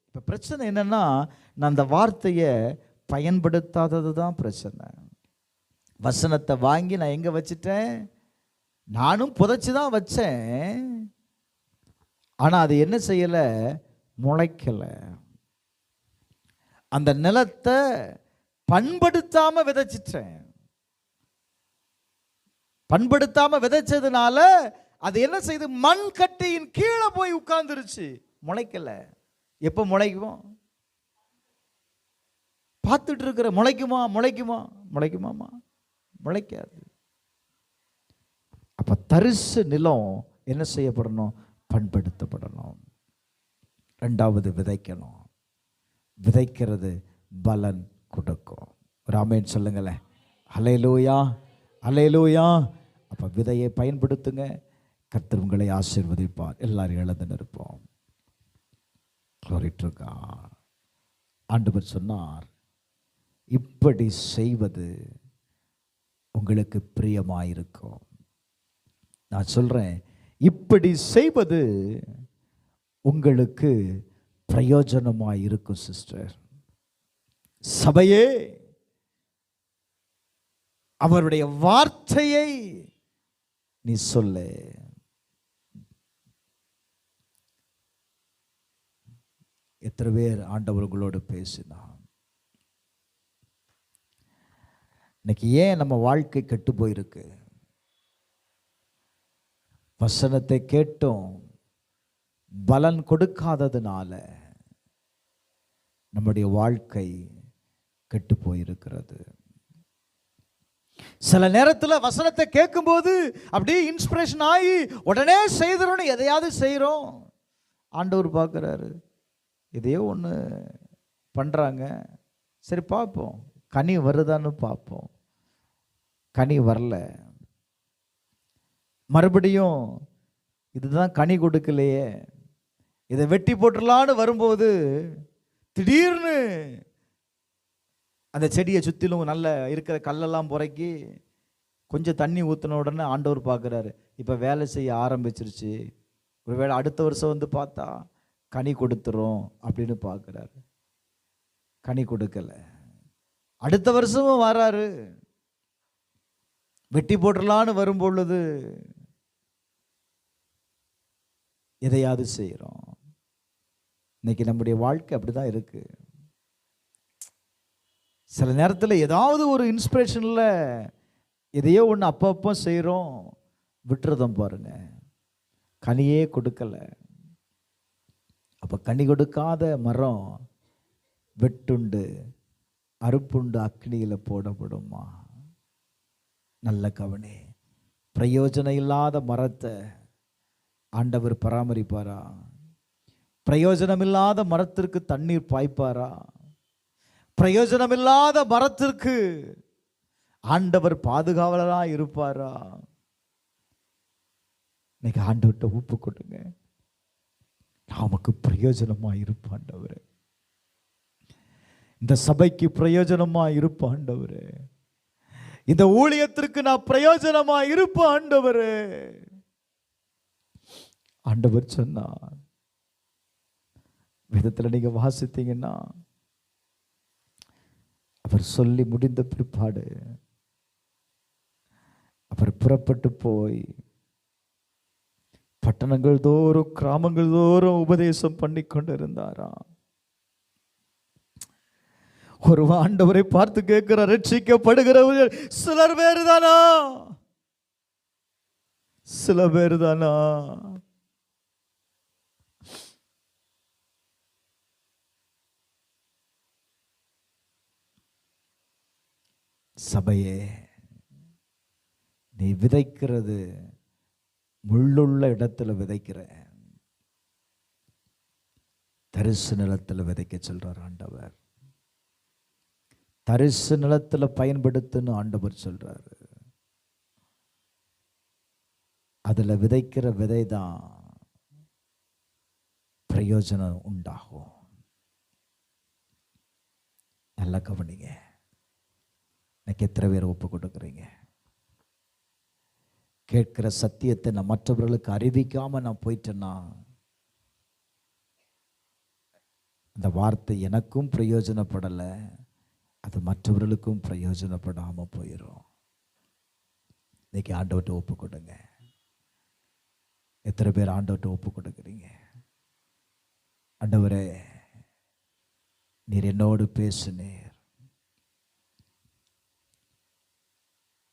இப்ப பிரச்சனை என்னன்னா, நான் அந்த வார்த்தையை பயன்படுத்தாதது தான் பிரச்சனை. வசனத்தை வாங்கி நான் எங்க வச்சிட்டேன்? நானும் புதைச்சி தான் வச்சேன். ஆனா அது என்ன செய்யல? முளைக்கல. அந்த நிலத்தை பண்படுத்தாம விதைச்சிட்டேன். பண்படுத்தாம விதைச்சதுனால அது என்ன செய்து? மண் கட்டியின் கீழே போய் உட்கார்ந்துருச்சு. முளைக்கல. எப்ப முளைக்கும்? பார்த்துட்டு இருக்கிற. முளைக்குமா? முளைக்குமா? முளைக்குமாமா? முளைக்காது. அப்ப தரிசு நிலம் என்ன செய்யப்படணும்? பண்படுத்தப்படணும். ரெண்டாவது விதைக்கணும். விதைக்கிறது பலன் கொடுக்கும். ஒரு ஆமென் சொல்லுங்களேன். ஹல்லேலூயா, ஹல்லேலூயா. அப்ப விதையை பயன்படுத்துங்க, கர்த்தர் உங்களை ஆசீர்வதிப்பார். எல்லாரும் எழுந்து நிற்போம். Glory to God. ஆண்டவர் சொன்னார், இப்படி செய்வது உங்களுக்கு பிரியமாயிருக்கும். நான் சொல்றேன், இப்படி செய்வது உங்களுக்கு பிரயோஜனமாய் இருக்கும் சிஸ்டர். சபையே, அவருடைய வார்த்தையை நீ சொல்லு. எத்தனை பேர் ஆண்டவர்களோடு பேசினான்? இன்னைக்கு ஏன் நம்ம வாழ்க்கை கெட்டு போயிருக்கு? வசனத்தை கேட்டும் பலன் கொடுக்காததுனால நம்முடைய வாழ்க்கை கெட்டு போயிருக்கிறது. சில நேரத்தில் வசனத்தை கேட்கும்போது அப்படியே இன்ஸ்பிரேஷன் ஆகி உடனே செய்தோன்னு எதையாவது செய்கிறோம். ஆண்டவர் பார்க்குறாரு, இதையோ ஒன்று பண்ணுறாங்க, சரி பார்ப்போம், கனி வருதான்னு பார்ப்போம். கனி வரல. மறுபடியும் இதுதான் கனி கொடுக்கலையே, இதை வெட்டி போட்டுடலான்னு வரும்போது திடீர்னு அந்த செடியை சுற்றிலும் நல்ல இருக்கிற கல்லெல்லாம் புறக்கி கொஞ்சம் தண்ணி ஊற்றின உடனே ஆண்டவர் பார்க்குறாரு, இப்போ வேலை செய்ய ஆரம்பிச்சிருச்சு, ஒருவேளை அடுத்த வருஷம் வந்து பார்த்தா கனி கொடுத்துரும் அப்படின்னு பார்க்குறாரு. கனி கொடுக்கல. அடுத்த வருஷமும் வராரு, வெட்டி போட்டுடலான்னு வரும் பொழுது எதையாவது செய்கிறோம். இன்னைக்கு நம்முடைய வாழ்க்கை அப்படிதான் இருக்கு. சில நேரத்தில் ஏதாவது ஒரு இன்ஸ்பிரேஷனில் எதையோ ஒன்று அப்பப்போ செய்கிறோம், விட்டுறதும் பாருங்க, கனியே கொடுக்கல. அப்போ கனி கொடுக்காத மரம் வெட்டுண்டு அறுப்புண்டு அக்னியில் போடப்படுமா? நல்ல கவனி. பிரயோஜனம் இல்லாத மரத்தை ஆண்டவர் பராமரிப்பாரா? பிரயோஜனம் இல்லாத மரத்திற்கு தண்ணீர் பாய்ப்பாரா? பிரயோஜனம் இல்லாத மரத்திற்கு ஆண்டவர் பாதுகாவலராக இருப்பாரா? இன்னைக்கு ஆண்டவர்கிட்ட ஒப்பு கொடுங்க. நமக்கு பிரயோஜனமா இருப்பாண்டவரே, இந்த சபைக்கு பிரயோஜனமா இருப்பாண்டவரே, இந்த ஊழியத்திற்கு நான் பிரயோஜனமா இருப்பாண்டவரே. ஆண்டவர் சொன்னார். வேதத்தில் நீங்க வாசித்தீங்கன்னா, அவர் சொல்லி முடிந்த பிற்பாடு அவர் புறப்பட்டு போய் பட்டணங்கள் தோறும் கிராமங்கள் தோறும் உபதேசம் பண்ணி கொண்டிருந்தாராம். ஒரு ஆண்டவரை பார்த்து கேட்கிற, ரட்சிக்கப்படுகிறவர்கள் சிலர் பேர் தானா? சில பேர் தானா? சபையே, நீ விதைக்கிறது முள்ளுள்ள இடத்துல விதைக்கிற, தரிசு நிலத்தில் விதைக்க சொல்றார் ஆண்டவர். தரிசு நிலத்துல பயன்படுத்துன்னு ஆண்டவர் சொல்றாரு. அதுல விதைக்கிற விதை தான் பிரயோஜனம் உண்டாகும். நல்லா கவனிங்க. எனக்கு எத்தனை பேர் ஒப்பு கொடுக்குறீங்க? கேட்கிற சத்தியத்தை நான் மற்றவர்களுக்கு அறிவிக்காம நான் போயிட்டேன்னா, அந்த வார்த்தை எனக்கும் பிரயோஜனப்படலை, அது மற்றவர்களுக்கும் பிரயோஜனப்படாம போயிடும். இன்னைக்கு ஆண்டவர்கிட்ட ஒப்பு கொடுங்க. எத்தனை பேர் ஆண்டவர்கிட்ட ஒப்பு கொடுக்குறீங்க? ஆண்டவரே, நீர் என்னோடு பேசுனீர்.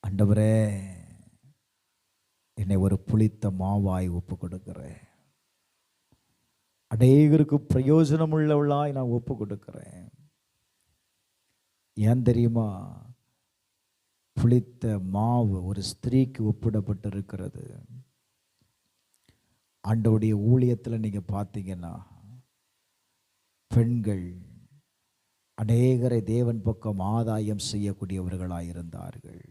ஆண்டவரே, என்னை ஒரு புளித்த மாவாய் ஒப்பு கொடுக்கிறேன். அநேகருக்கு பிரயோஜனம் உள்ளவளாய் நான் ஒப்பு கொடுக்கிறேன். ஏன் தெரியுமா? புளித்த மாவு ஒரு ஸ்திரீக்கு ஒப்பிடப்பட்டிருக்கிறது. ஆண்டவருடைய ஊழியத்தில் நீங்க பார்த்தீங்கன்னா, பெண்கள் அநேகரை தேவன் பக்கம் ஆதாயம் செய்யக்கூடியவர்களாயிருந்தார்கள்.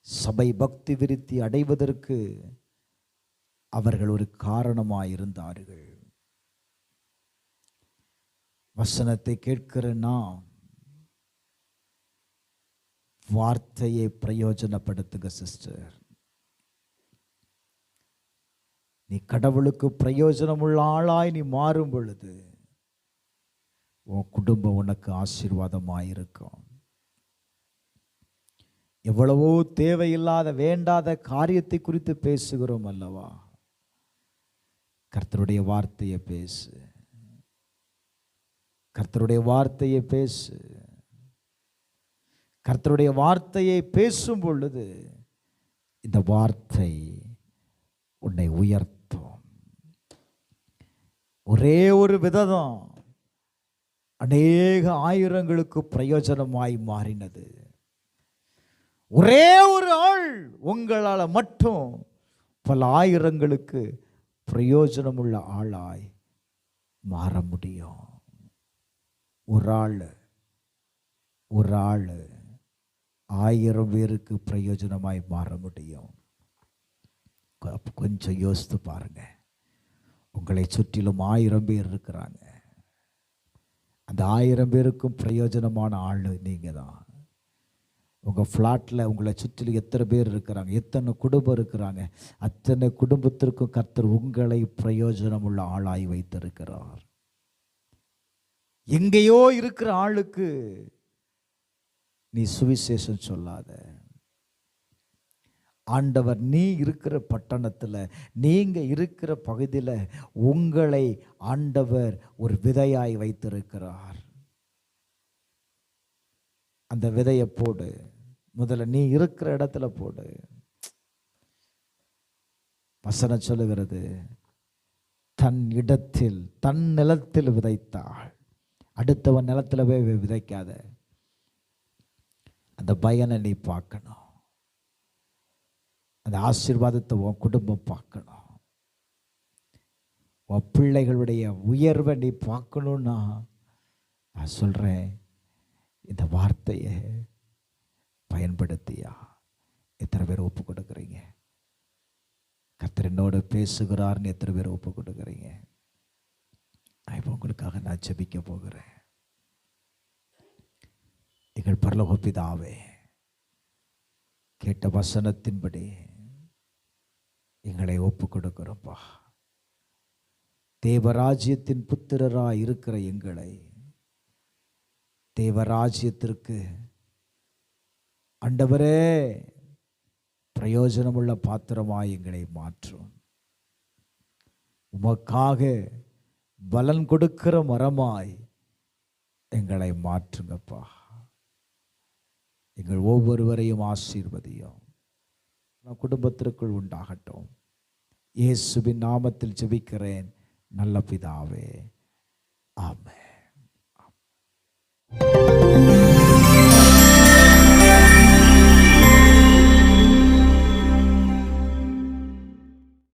சபை பக்தி விருத்தி அடைவதற்கு அவர்கள் ஒரு காரணமாயிருந்தார்கள். வசனத்தை கேட்கிற நாம் வார்த்தையை பிரயோஜனப்படுத்துக சிஸ்டர். நீ கடவுளுக்கு பிரயோஜனம் உள்ள ஆளாய் நீ மாறும் பொழுது உன் குடும்பம் உனக்கு ஆசீர்வாதமாயிருக்கும். எவ்வளவோ தேவையில்லாத வேண்டாத காரியத்தை குறித்து பேசுகிறோம் அல்லவா? கர்த்தருடைய வார்த்தையை பேசு, கர்த்தருடைய வார்த்தையை பேசு. கர்த்தருடைய வார்த்தையை பேசும் பொழுது இந்த வார்த்தை உன்னை உயர்த்தும். ஒரே ஒரு விதம் அநேக ஆயிரங்களுக்கு பிரயோஜனமாய் மாறினது. ஒரே ஒரு ஆள் உங்களால் மட்டும் பல ஆயிரங்களுக்கு பிரயோஜனமுள்ள ஆளாய் மாற முடியும். ஒரு ஆள் 1000 பேருக்கு பிரயோஜனமாய் மாற முடியும். கொஞ்சம் யோசித்து பாருங்க. உங்களை சுற்றிலும் 1000 பேர் இருக்கிறாங்க. அந்த 1000 பேருக்கும் பிரயோஜனமான ஆள் நீங்க தான். உங்கள் ஃப்ளாட்டில் உங்களை சுற்றிலும் எத்தனை பேர் இருக்கிறாங்க, எத்தனை குடும்பம் இருக்கிறாங்க, அத்தனை குடும்பத்திற்கும் கர்த்தர் உங்களை பிரயோஜனம் உள்ள ஆளாய் வைத்திருக்கிறார். எங்கேயோ இருக்கிற ஆளுக்கு நீ சுவிசேஷம் சொல்லாத. ஆண்டவர் நீ இருக்கிற பட்டணத்தில், நீங்க இருக்கிற பகுதியில் உங்களை ஆண்டவர் ஒரு விதையாய் வைத்திருக்கிறார். அந்த விதையை போடு. முதல்ல நீ இருக்கிற இடத்துல போடு. வசனம் சொல்லுகிறது, தன் இடத்தில் தன் நிலத்தில் விதைத்தாள். அடுத்தவன் நிலத்தில் போய் விதைக்காத. அந்த பயனை நீ பார்க்கணும். அந்த ஆசீர்வாதத்தை உன் குடும்பம் பார்க்கணும். உன் பிள்ளைகளுடைய உயர்வை நீ பார்க்கணுன்னா நான் சொல்கிறேன், இந்த வார்த்தையை பயன்படுத்தியா? எத்தனை பேர் ஒப்பு கொடுக்குறீங்க? கர்த்தர் என்னோட பேசுகிறார்னு எத்தனை பேர் ஒப்பு கொடுக்குறீங்க? நான் இப்போ உங்களுக்காக நான் ஜெபிக்க போகிறேன். எங்கள் பரலோக பிதாவே, கேட்ட வசனத்தின்படி எங்களை ஒப்பு கொடுக்கிறோம்ப்பா. தேவராஜ்யத்தின் புத்திரராய் இருக்கிற எங்களை தேவராஜ்யத்திற்கு ஆண்டவரே பிரயோஜனமுள்ள பாத்திரமாய் எங்களை மாற்றும். உமக்காக பலன் கொடுக்கிற மரமாய் எங்களை மாற்றுங்கப்பா. எங்கள் ஒவ்வொருவரையும் ஆசீர்வதியும் குடும்பத்திற்குள் உண்டாகட்டும். இயேசுவின் நாமத்தில் ஜெபிக்கிறேன் நல்ல பிதாவே, ஆமென்.